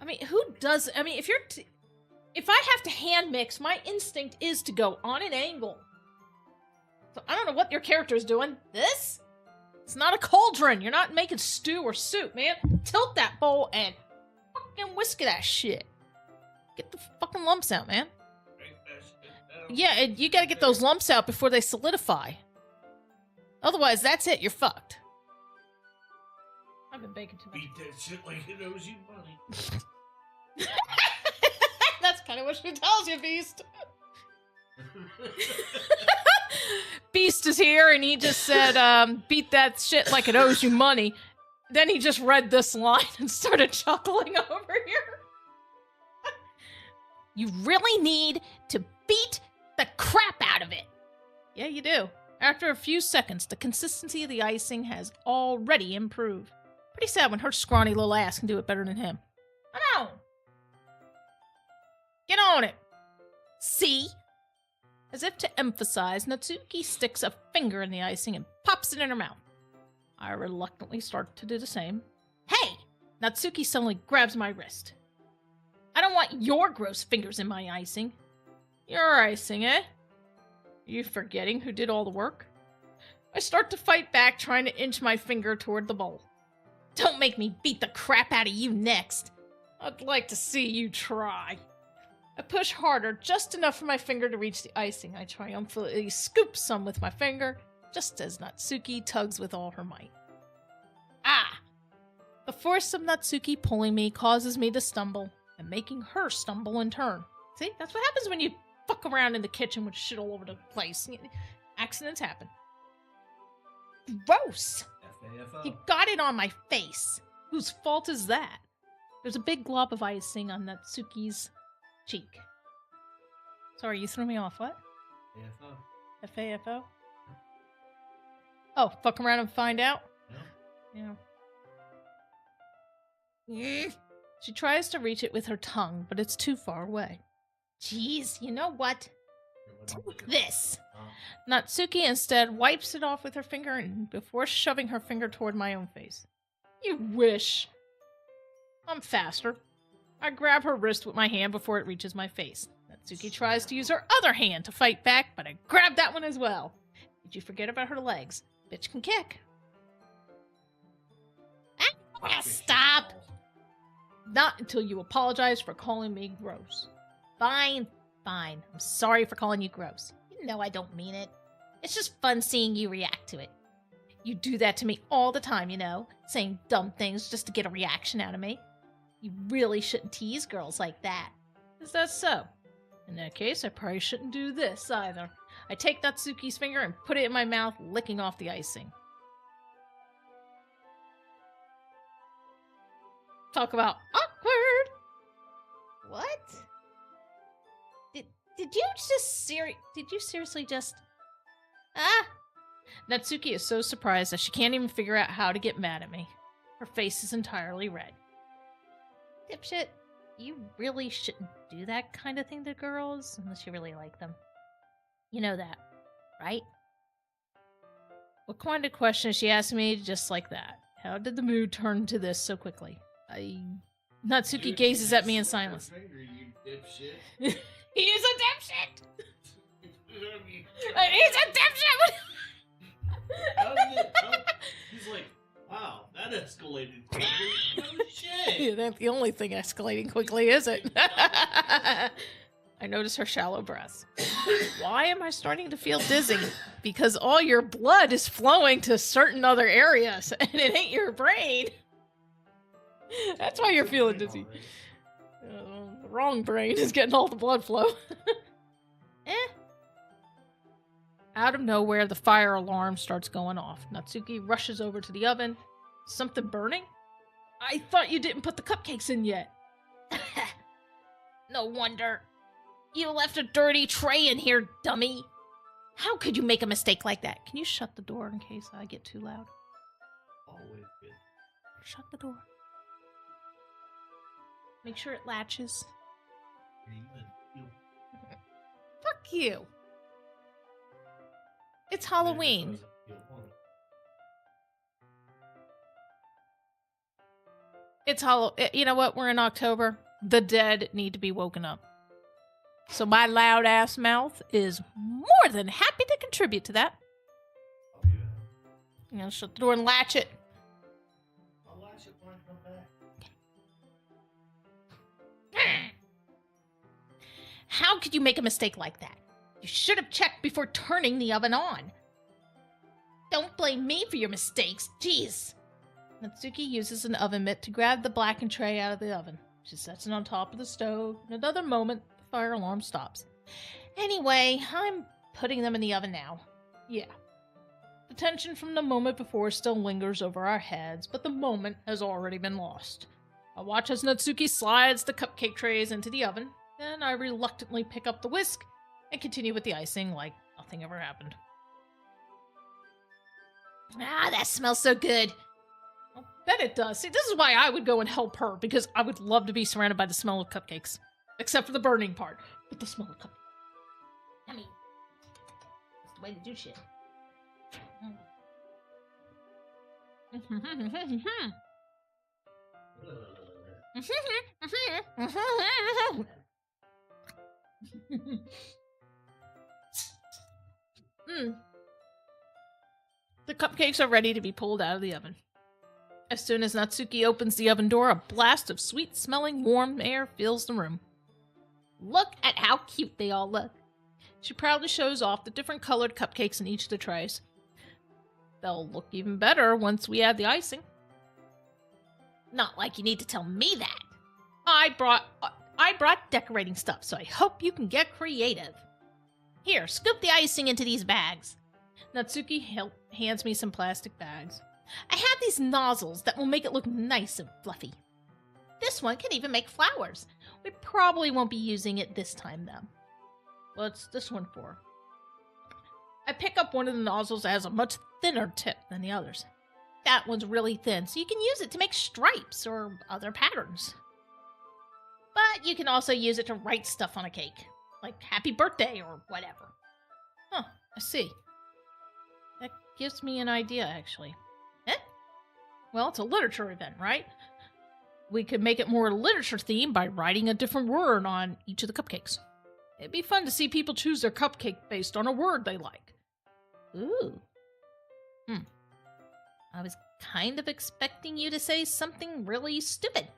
I mean, who does... I mean, if I have to hand mix, my instinct is to go on an angle. So I don't know what your character's doing. This? It's not a cauldron. You're not making stew or soup, man. Tilt that bowl and fucking whisk that shit. Get the fucking lumps out, man. Yeah, and you gotta get those lumps out before they solidify. Otherwise, that's it. You're fucked. I've been baking too much. Beat that shit like it owes you money. That's kind of what she tells you, Beast. Beast is here, and he just said, beat that shit like it owes you money. Then he just read this line and started chuckling over here. You really need to beat the crap out of it. Yeah, you do. After a few seconds, the consistency of the icing has already improved. Pretty sad when her scrawny little ass can do it better than him. Come on. Get on it. See? As if to emphasize, Natsuki sticks a finger in the icing and pops it in her mouth. I reluctantly start to do the same. Hey! Natsuki suddenly grabs my wrist. I don't want your gross fingers in my icing. Your icing, eh? You forgetting who did all the work? I start to fight back, trying to inch my finger toward the bowl. Don't make me beat the crap out of you next. I'd like to see you try. I push harder, just enough for my finger to reach the icing. I triumphantly scoop some with my finger, just as Natsuki tugs with all her might. Ah! The force of Natsuki pulling me causes me to stumble, and making her stumble in turn. See, that's what happens when you fuck around in the kitchen with shit all over the place. Accidents happen. Gross! FAFO. You got it on my face. Whose fault is that? There's a big glob of icing on Natsuki's cheek. Sorry, you threw me off. What? FAFO. FAFO? Oh, fuck around and find out? Yeah. Yeah. She tries to reach it with her tongue, but it's too far away. Jeez, you know what? Take this. Natsuki instead wipes it off with her finger and before shoving her finger toward my own face. You wish. I'm faster. I grab her wrist with my hand before it reaches my face. Natsuki tries to use her other hand to fight back, but I grab that one as well. Did you forget about her legs? Bitch can kick. Ah, stop! Not until you apologize for calling me gross. Fine. I'm sorry for calling you gross. You know I don't mean it. It's just fun seeing you react to it. You do that to me all the time, you know, saying dumb things just to get a reaction out of me. You really shouldn't tease girls like that. Is that so? In that case, I probably shouldn't do this either. I take Natsuki's finger and put it in my mouth, licking off the icing. Talk about awkward! What? Did you seriously just... Ah! Natsuki is so surprised that she can't even figure out how to get mad at me. Her face is entirely red. Dipshit, you really shouldn't do that kind of thing to girls unless you really like them. You know that, right? What kind of question she asked me just like that? How did the mood turn to this so quickly? Natsuki gazes at me in silence. You dipshit. He's a dipshit! He's a dipshit! He's like, wow, that escalated quickly. No shit. Yeah, that's the only thing escalating quickly, is it? I notice her shallow breaths. Why am I starting to feel dizzy? Because all your blood is flowing to certain other areas, and it ain't your brain. That's why you're feeling dizzy. The wrong brain is getting all the blood flow. Out of nowhere, the fire alarm starts going off. Natsuki rushes over to the oven. Something burning? I thought you didn't put the cupcakes in yet. No wonder. You left a dirty tray in here, dummy. How could you make a mistake like that? Can you shut the door in case I get too loud? Always good. Shut the door. Make sure it latches. Fuck you. It's Halloween. It's You know what? We're in October. The dead need to be woken up. So my loud ass mouth is more than happy to contribute to that. Oh, yeah. You know, shut the door and latch it. I'll latch it when I come back. How could you make a mistake like that? You should have checked before turning the oven on. Don't blame me for your mistakes. Jeez. Natsuki uses an oven mitt to grab the blackened tray out of the oven. She sets it on top of the stove. In another moment, the fire alarm stops. Anyway, I'm putting them in the oven now. Yeah. The tension from the moment before still lingers over our heads, but the moment has already been lost. I watch as Natsuki slides the cupcake trays into the oven. Then I reluctantly pick up the whisk and continue with the icing like nothing ever happened. Ah, that smells so good. I bet it does. See, this is why I would go and help her, because I would love to be surrounded by the smell of cupcakes. Except for the burning part. But the smell of cupcakes. I mean, that's the way to do shit. The cupcakes are ready to be pulled out of the oven. As soon as Natsuki opens the oven door, a blast of sweet-smelling warm air fills the room. Look at how cute they all look. She proudly shows off the different colored cupcakes in each of the trays. They'll look even better once we add the icing. Not like you need to tell me that. I brought decorating stuff, so I hope you can get creative. Here, scoop the icing into these bags. Natsuki hands me some plastic bags. I have these nozzles that will make it look nice and fluffy. This one can even make flowers. We probably won't be using it this time, though. What's this one for? I pick up one of the nozzles that has a much thinner tip than the others. That one's really thin, so you can use it to make stripes or other patterns. But you can also use it to write stuff on a cake, like happy birthday or whatever. Huh, I see. That gives me an idea, actually. Well, it's a literature event, right? We could make it more literature themed by writing a different word on each of the cupcakes. It'd be fun to see people choose their cupcake based on a word they like. Ooh. I was kind of expecting you to say something really stupid.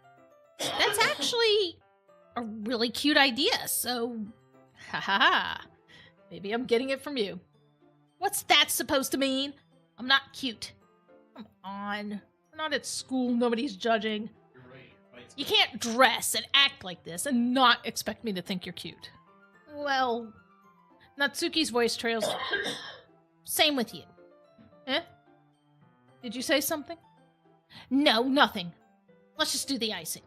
That's actually a really cute idea, so... Ha ha ha. Maybe I'm getting it from you. What's that supposed to mean? I'm not cute. Come on. We're not at school. Nobody's judging. You're right. You can't dress and act like this and not expect me to think you're cute. Well, Natsuki's voice trails. Same with you. Eh? Did you say something? No, nothing. Let's just do the icing.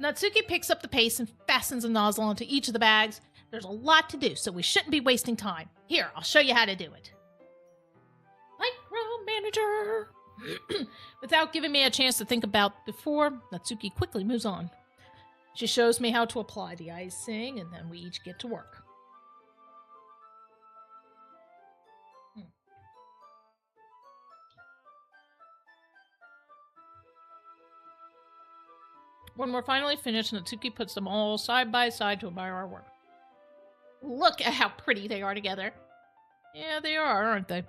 Natsuki picks up the paste and fastens a nozzle onto each of the bags. There's a lot to do, so we shouldn't be wasting time. Here, I'll show you how to do it. Micromanager! Without giving me a chance to think about before, Natsuki quickly moves on. She shows me how to apply the icing, and then we each get to work. When we're finally finished, Natsuki puts them all side by side to admire our work. Look at how pretty they are together. Yeah, they are, aren't they?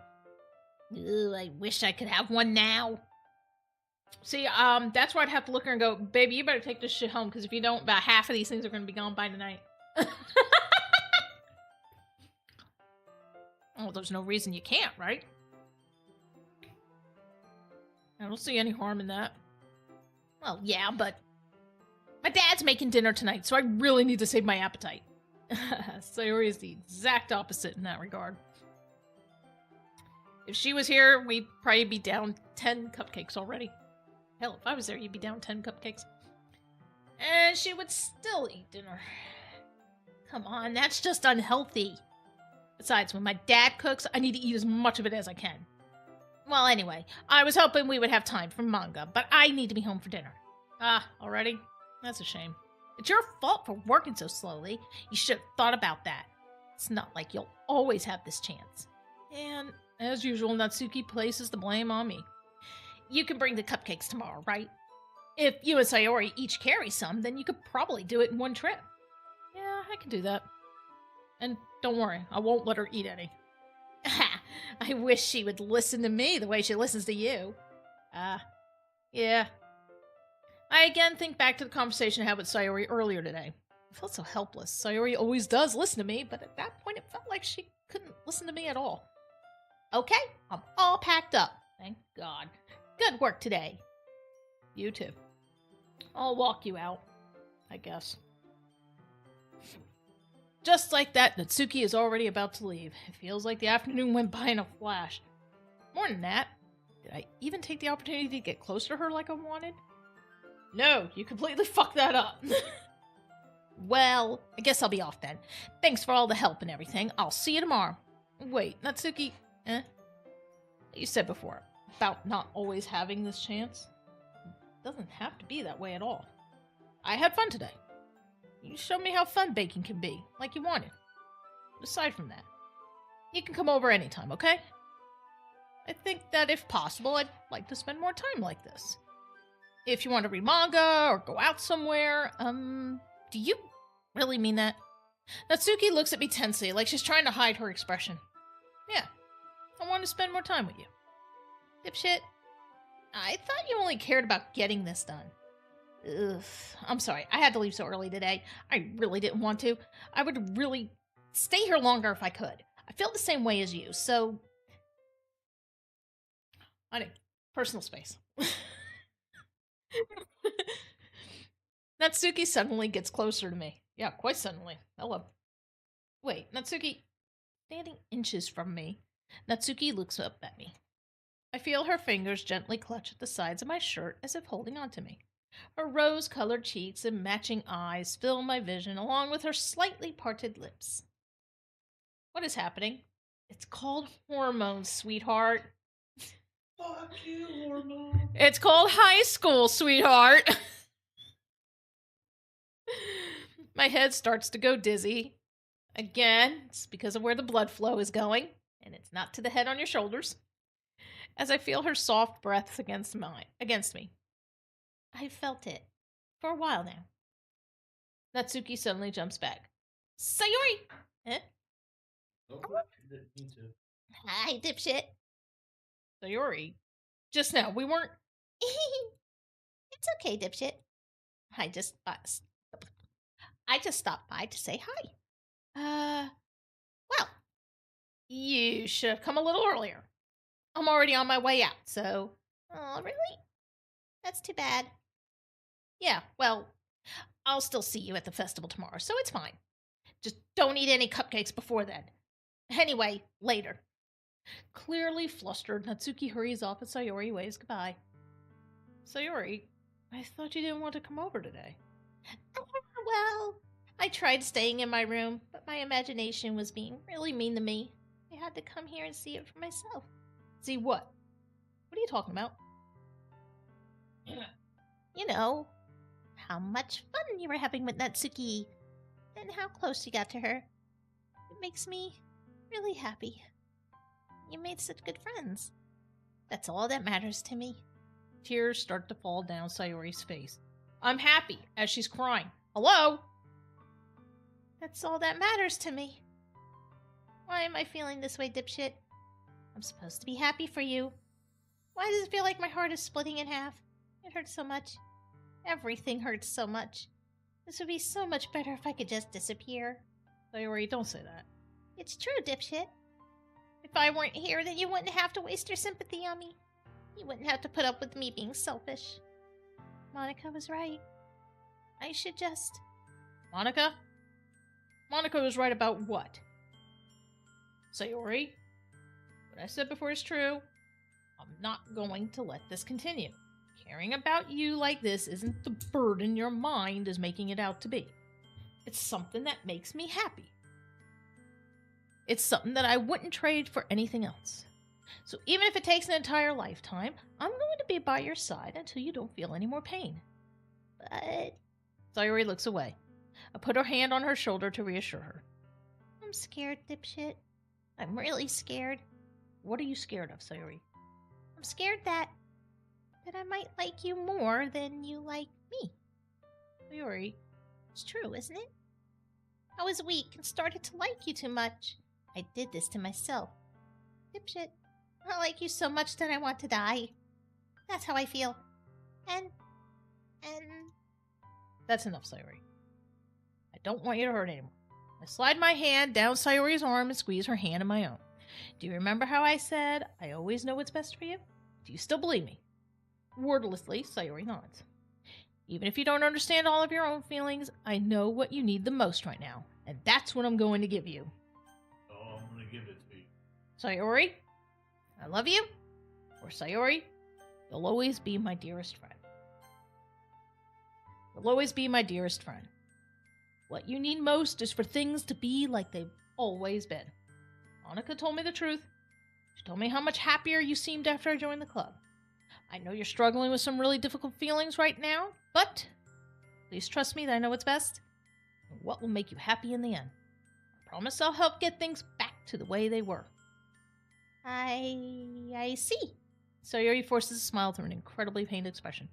Ooh, I wish I could have one now. See, that's where I'd have to look at her and go, baby, you better take this shit home, because if you don't, about half of these things are going to be gone by tonight. Oh, there's no reason you can't, right? I don't see any harm in that. Well, yeah, but my dad's making dinner tonight, so I really need to save my appetite. Sayori is the exact opposite in that regard. If she was here, we'd probably be down 10 cupcakes already. Hell, if I was there, you'd be down 10 cupcakes. And she would still eat dinner. come on, that's just unhealthy. Besides, when my dad cooks, I need to eat as much of it as I can. Well, anyway, I was hoping we would have time for manga, but I need to be home for dinner. Ah, already? That's a shame. It's your fault for working so slowly. You should have thought about that. It's not like you'll always have this chance. And, as usual, Natsuki places the blame on me. You can bring the cupcakes tomorrow, right? If you and Sayori each carry some, then you could probably do it in one trip. Yeah, I can do that. And don't worry, I won't let her eat any. I wish she would listen to me the way she listens to you. Yeah. I again think back to the conversation I had with Sayori earlier today. I felt so helpless. Sayori always does listen to me, but at that point it felt like she couldn't listen to me at all. Okay, I'm all packed up. Thank God. Good work today. You too. I'll walk you out, I guess. Just like that, Natsuki is already about to leave. It feels like the afternoon went by in a flash. More than that, did I even take the opportunity to get closer to her like I wanted? No, you completely fucked that up. Well, I guess I'll be off then. Thanks for all the help and everything. I'll see you tomorrow. Wait, Natsuki, You said before, about not always having this chance. It doesn't have to be that way at all. I had fun today. You showed me how fun baking can be, like you wanted. Aside from that, you can come over anytime, okay? I think that if possible, I'd like to spend more time like this. If you want to read manga or go out somewhere, do you really mean that? Natsuki looks at me tensely, like she's trying to hide her expression. Yeah, I want to spend more time with you. Dipshit, I thought you only cared about getting this done. Ugh. I'm sorry, I had to leave so early today. I really didn't want to. I would really stay here longer if I could. I feel the same way as you, so... I need personal space. Natsuki suddenly gets closer to me. Yeah, quite suddenly. Hello. Wait, Natsuki... Standing inches from me, Natsuki looks up at me. I feel her fingers gently clutch at the sides of my shirt as if holding on to me. Her rose-colored cheeks and matching eyes fill my vision, along with her slightly parted lips. What is happening? It's called hormones, sweetheart. Fuck you, hormone. It's called high school, sweetheart. My head starts to go dizzy. Again, it's because of where the blood flow is going, and it's not to the head on your shoulders. As I feel her soft breaths against me. I've felt it for a while now. Natsuki suddenly jumps back. Sayori! Oh, me too. Hi, dipshit. Sayori, just now, we weren't... It's okay, dipshit. I just stopped by to say hi. Well, you should have come a little earlier. I'm already on my way out, so... Oh, really? That's too bad. Yeah, well, I'll still see you at the festival tomorrow, so it's fine. Just don't eat any cupcakes before then. Anyway, later. Clearly flustered, Natsuki hurries off as Sayori waves goodbye. Sayori, I thought you didn't want to come over today. Well, I tried staying in my room, but my imagination was being really mean to me. I had to come here and see it for myself. See what? What are you talking about? You know, how much fun you were having with Natsuki, and how close you got to her. It makes me really happy. You made such good friends. That's all that matters to me. Tears start to fall down Sayori's face. I'm happy as she's crying. Hello? That's all that matters to me. Why am I feeling this way, dipshit? I'm supposed to be happy for you. Why does it feel like my heart is splitting in half? It hurts so much. Everything hurts so much. This would be so much better if I could just disappear. Sayori, don't say that. It's true, dipshit. If I weren't here, then you wouldn't have to waste your sympathy on me. You wouldn't have to put up with me being selfish. Monica was right. I should just... Monica? Monica was right about what? Sayori, what I said before is true. I'm not going to let this continue. Caring about you like this isn't the burden your mind is making it out to be. It's something that makes me happy. It's something that I wouldn't trade for anything else. So even if it takes an entire lifetime, I'm going to be by your side until you don't feel any more pain. But... Sayori looks away. I put her hand on her shoulder to reassure her. I'm scared, dipshit. I'm really scared. What are you scared of, Sayori? I'm scared that I might like you more than you like me. Sayori, it's true, isn't it? I was weak and started to like you too much. I did this to myself. Dipshit, I like you so much that I want to die. That's how I feel. And... That's enough, Sayori. I don't want you to hurt anymore. I slide my hand down Sayori's arm and squeeze her hand in my own. Do you remember how I said, I always know what's best for you? Do you still believe me? Wordlessly, Sayori nods. Even if you don't understand all of your own feelings, I know what you need the most right now, and that's what I'm going to give you. Oh, I'm gonna give it to you. Sayori, I love you. Or Sayori, you'll always be my dearest friend. You'll always be my dearest friend. What you need most is for things to be like they've always been. Monica told me the truth. She told me how much happier you seemed after I joined the club. I know you're struggling with some really difficult feelings right now, but please trust me that I know what's best and what will make you happy in the end. I promise I'll help get things back to the way they were. I see. Sayori forces a smile through an incredibly pained expression.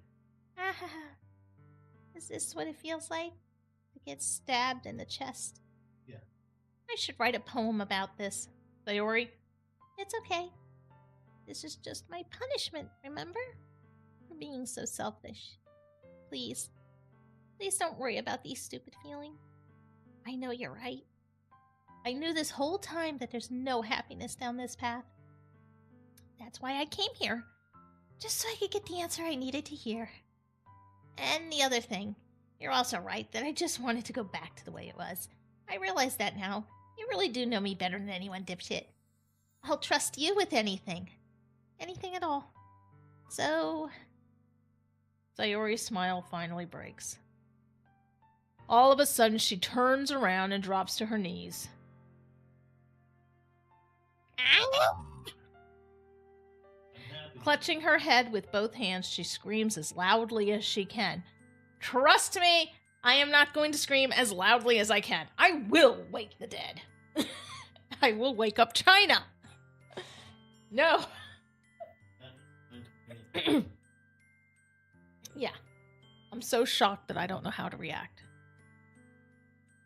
Is this what it feels like? To get stabbed in the chest? Yeah. I should write a poem about this. Sayori, It's okay. This is just my punishment, remember? For being so selfish. Please. Please don't worry about these stupid feelings. I know you're right. I knew this whole time that there's no happiness down this path. That's why I came here. Just so I could get the answer I needed to hear. And the other thing, you're also right that I just wanted to go back to the way it was. I realize that now. You really do know me better than anyone, dipshit. I'll trust you with anything. Anything at all. So... Sayori's smile finally breaks. All of a sudden, she turns around and drops to her knees. Clutching her head with both hands, she screams as loudly as she can. Trust me, I am not going to scream as loudly as I can. I will wake the dead. I will wake up China. No. Yeah. I'm so shocked that I don't know how to react.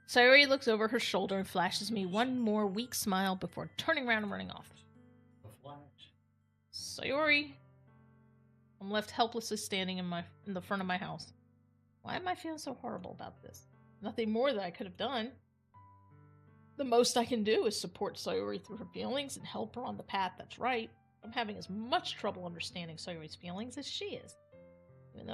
Sayori looks over her shoulder and flashes me one more weak smile before turning around and running off. The flash. Sayori. I'm left helplessly standing in the front of my house. Why am I feeling so horrible about this? Nothing more that I could have done. The most I can do is support Sayori through her feelings and help her on the path that's right. I'm having as much trouble understanding Sayori's feelings as she is. Even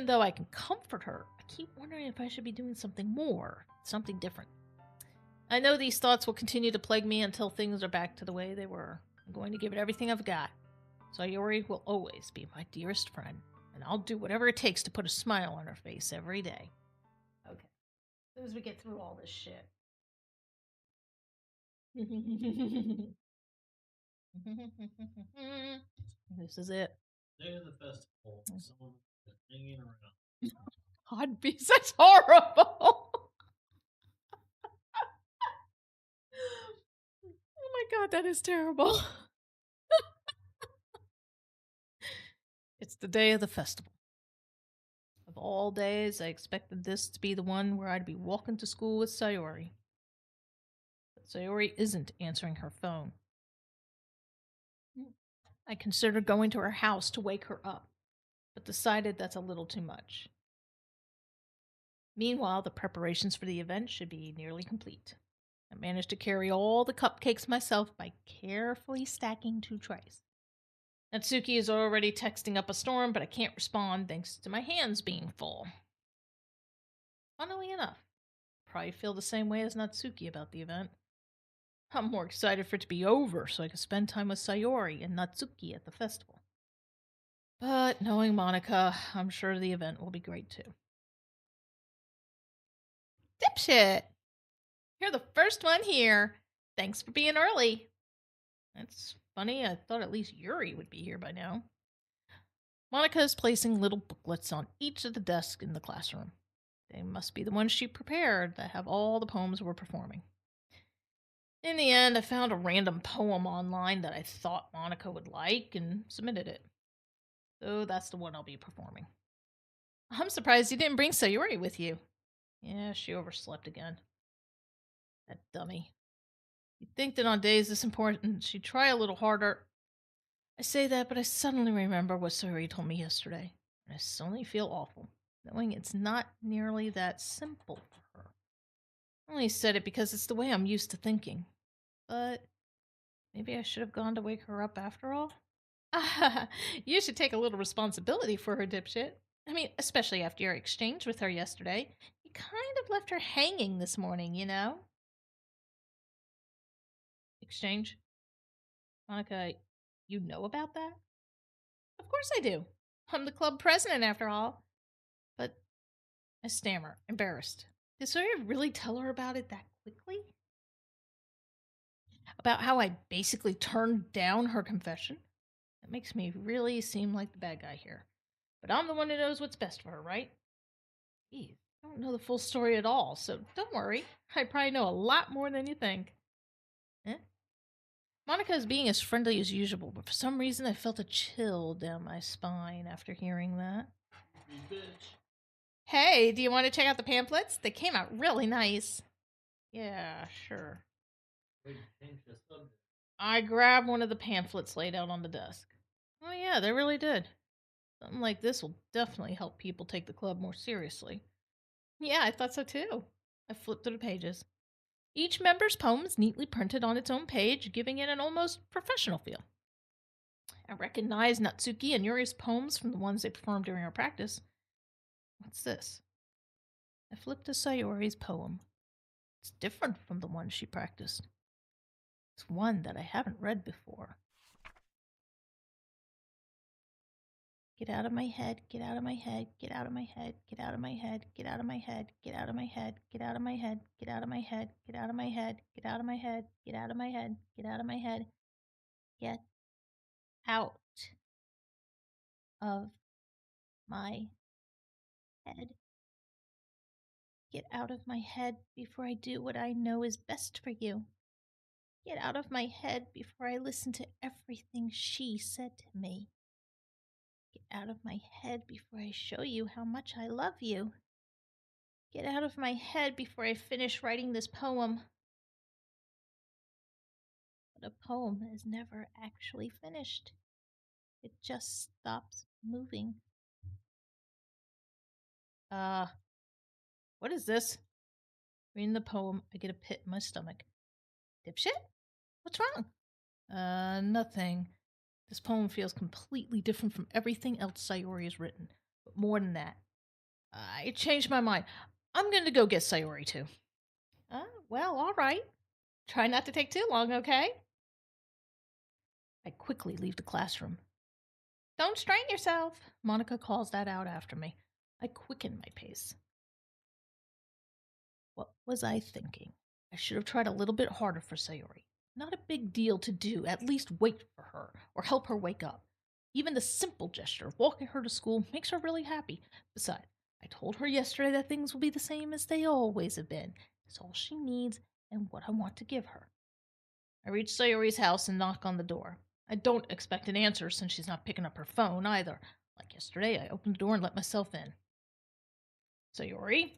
though I can comfort her, I keep wondering if I should be doing something more, something different. I know these thoughts will continue to plague me until things are back to the way they were. I'm going to give it everything I've got. Sayori will always be my dearest friend, and I'll do whatever it takes to put a smile on her face every day. Okay. As soon as we get through all this shit. This is it. Day of the festival. Someone hanging around. Odd beast, that's horrible. Oh my god, that is terrible. It's the day of the festival. Of all days, I expected this to be the one where I'd be walking to school with Sayori. But Sayori isn't answering her phone. I considered going to her house to wake her up, but decided that's a little too much. Meanwhile, the preparations for the event should be nearly complete. I managed to carry all the cupcakes myself by carefully stacking 2 trays. Natsuki is already texting up a storm, but I can't respond thanks to my hands being full. Funnily enough, I probably feel the same way as Natsuki about the event. I'm more excited for it to be over so I can spend time with Sayori and Natsuki at the festival. But knowing Monica, I'm sure the event will be great too. Dipshit! You're the first one here. Thanks for being early. That's funny. I thought at least Yuri would be here by now. Monica is placing little booklets on each of the desks in the classroom. They must be the ones she prepared that have all the poems we're performing. In the end, I found a random poem online that I thought Monica would like and submitted it. So that's the one I'll be performing. I'm surprised you didn't bring Sayori with you. Yeah, she overslept again. That dummy. You'd think that on days this important, she'd try a little harder. I say that, but I suddenly remember what Sayori told me yesterday, and I suddenly feel awful, knowing it's not nearly that simple for her. I only said it because it's the way I'm used to thinking. But maybe I should have gone to wake her up after all? You should take a little responsibility for her, dipshit. I mean, especially after your exchange with her yesterday. You kind of left her hanging this morning, you know? Exchange? Monica, you know about that? Of course I do. I'm the club president, after all. But I stammer, embarrassed. Did Sawyer really tell her about it that quickly? About how I basically turned down her confession? That makes me really seem like the bad guy here. But I'm the one who knows what's best for her, right? Geez, I don't know the full story at all, so don't worry. I probably know a lot more than you think. Eh? Monica is being as friendly as usual, but for some reason I felt a chill down my spine after hearing that. You bitch. Hey, do you want to check out the pamphlets? They came out really nice. Yeah, sure. Wait, change the subject. I grabbed one of the pamphlets laid out on the desk. Oh yeah, they really did. Something like this will definitely help people take the club more seriously. Yeah, I thought so too. I flipped through the pages. Each member's poem is neatly printed on its own page, giving it an almost professional feel. I recognized Natsuki and Yuri's poems from the ones they performed during our practice. What's this? I flipped to Sayori's poem. It's different from the one she practiced. It's one that I haven't read before. Get out of my head, get out of my head, get out of my head, get out of my head, get out of my head, get out of my head, get out of my head, get out of my head, get out of my head, get out of my head, get out of my head, get out of my head, get out of my head. Get out of my head before I do what I know is best for you. Get out of my head before I listen to everything she said to me. Get out of my head before I show you how much I love you. Get out of my head before I finish writing this poem. But a poem is never actually finished. It just stops moving. What is this? Reading the poem, I get a pit in my stomach. Dipshit? What's wrong? Nothing. This poem feels completely different from everything else Sayori has written. But more than that, I changed my mind. I'm going to go get Sayori too. Well, all right. Try not to take too long, okay? I quickly leave the classroom. Don't strain yourself, Monica calls that out after me. I quicken my pace. What was I thinking? I should have tried a little bit harder for Sayori. Not a big deal to do, at least wait for her, or help her wake up. Even the simple gesture of walking her to school makes her really happy. Besides, I told her yesterday that things will be the same as they always have been. It's all she needs and what I want to give her. I reach Sayori's house and knock on the door. I don't expect an answer since she's not picking up her phone either. Like yesterday, I opened the door and let myself in. Sayori?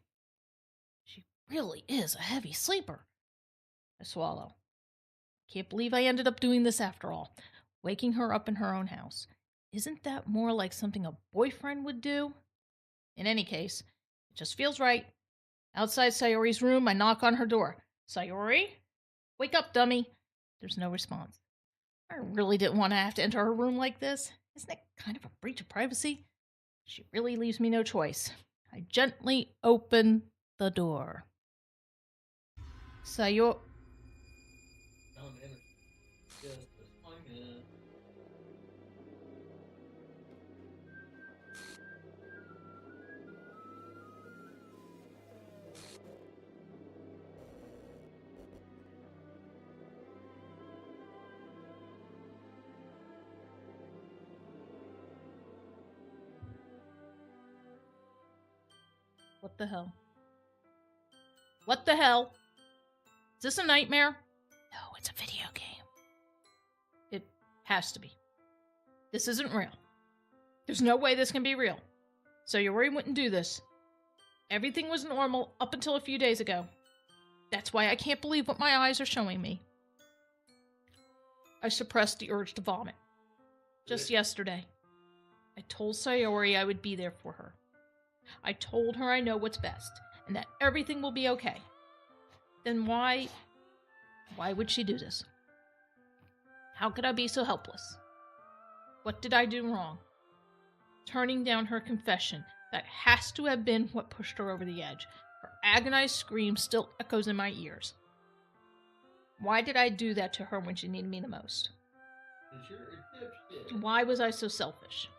She really is a heavy sleeper. I swallow. Can't believe I ended up doing this after all. Waking her up in her own house. Isn't that more like something a boyfriend would do? In any case, it just feels right. Outside Sayori's room, I knock on her door. Sayori? Wake up, dummy. There's no response. I really didn't want to have to enter her room like this. Isn't it kind of a breach of privacy? She really leaves me no choice. I gently open the door. Sayori... What the hell? What the hell? Is this a nightmare? No, it's a video game. It has to be. This isn't real. There's no way this can be real. Sayori wouldn't do this. Everything was normal up until a few days ago. That's why I can't believe what my eyes are showing me. I suppressed the urge to vomit. Just yesterday, I told Sayori I would be there for her. I told her I know what's best, and that everything will be okay. Then why would she do this? How could I be so helpless? What did I do wrong? Turning down her confession, that has to have been what pushed her over the edge. Her agonized scream still echoes in my ears. Why did I do that to her when she needed me the most? Why was I so selfish?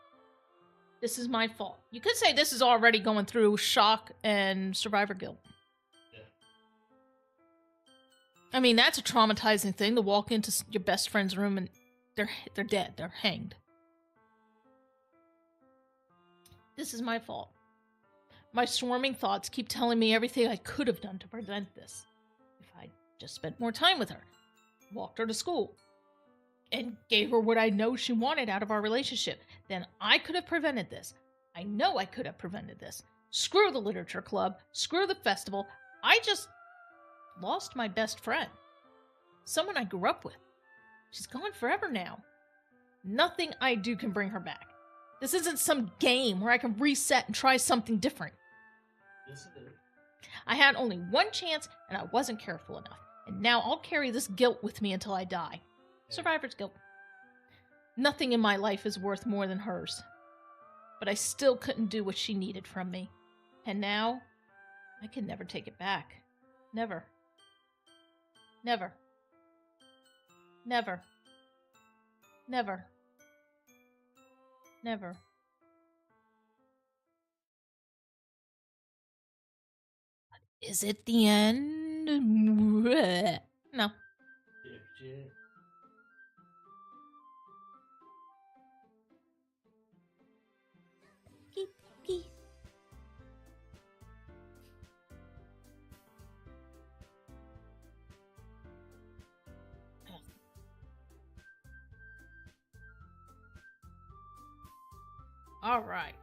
This is my fault. You could say this is already going through shock and survivor guilt. Yeah. I mean, that's a traumatizing thing to walk into your best friend's room and they're dead. They're hanged. This is my fault. My swarming thoughts keep telling me everything I could have done to prevent this. If I'd just spent more time with her, walked her to school, and gave her what I know she wanted out of our relationship, then I could have prevented this. I know I could have prevented this. Screw the literature club. Screw the festival. I just lost my best friend. Someone I grew up with. She's gone forever now. Nothing I do can bring her back. This isn't some game where I can reset and try something different. Yes, it is. I had only one chance and I wasn't careful enough. And now I'll carry this guilt with me until I die. Survivor's guilt. Nothing in my life is worth more than hers. But I still couldn't do what she needed from me. And now, I can never take it back. Never. Never. Never. Never. Never. Is it the end? No. All right.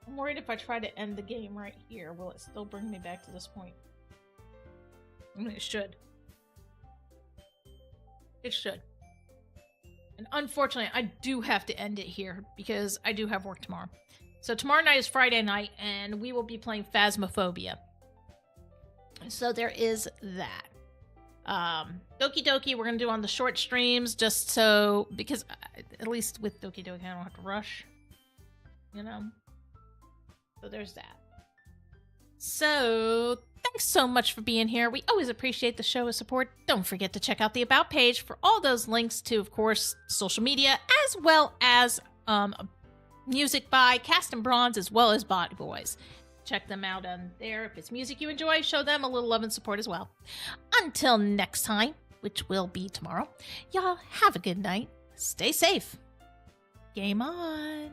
I'm worried if I try to end the game right here, will it still bring me back to this point? I mean, it should. It should. And unfortunately, I do have to end it here because I do have work tomorrow. So tomorrow night is Friday night, and we will be playing Phasmophobia. So there is that. Doki Doki, we're going to do on the short streams just so, because at least with Doki Doki, I don't have to rush. You know? So there's that. So, thanks so much for being here. We always appreciate the show's support. Don't forget to check out the About page for all those links to, of course, social media, as well as music by Cast and Bronze, as well as Body Boys. Check them out on there. If it's music you enjoy, show them a little love and support as well. Until next time, which will be tomorrow, y'all have a good night. Stay safe. Game on.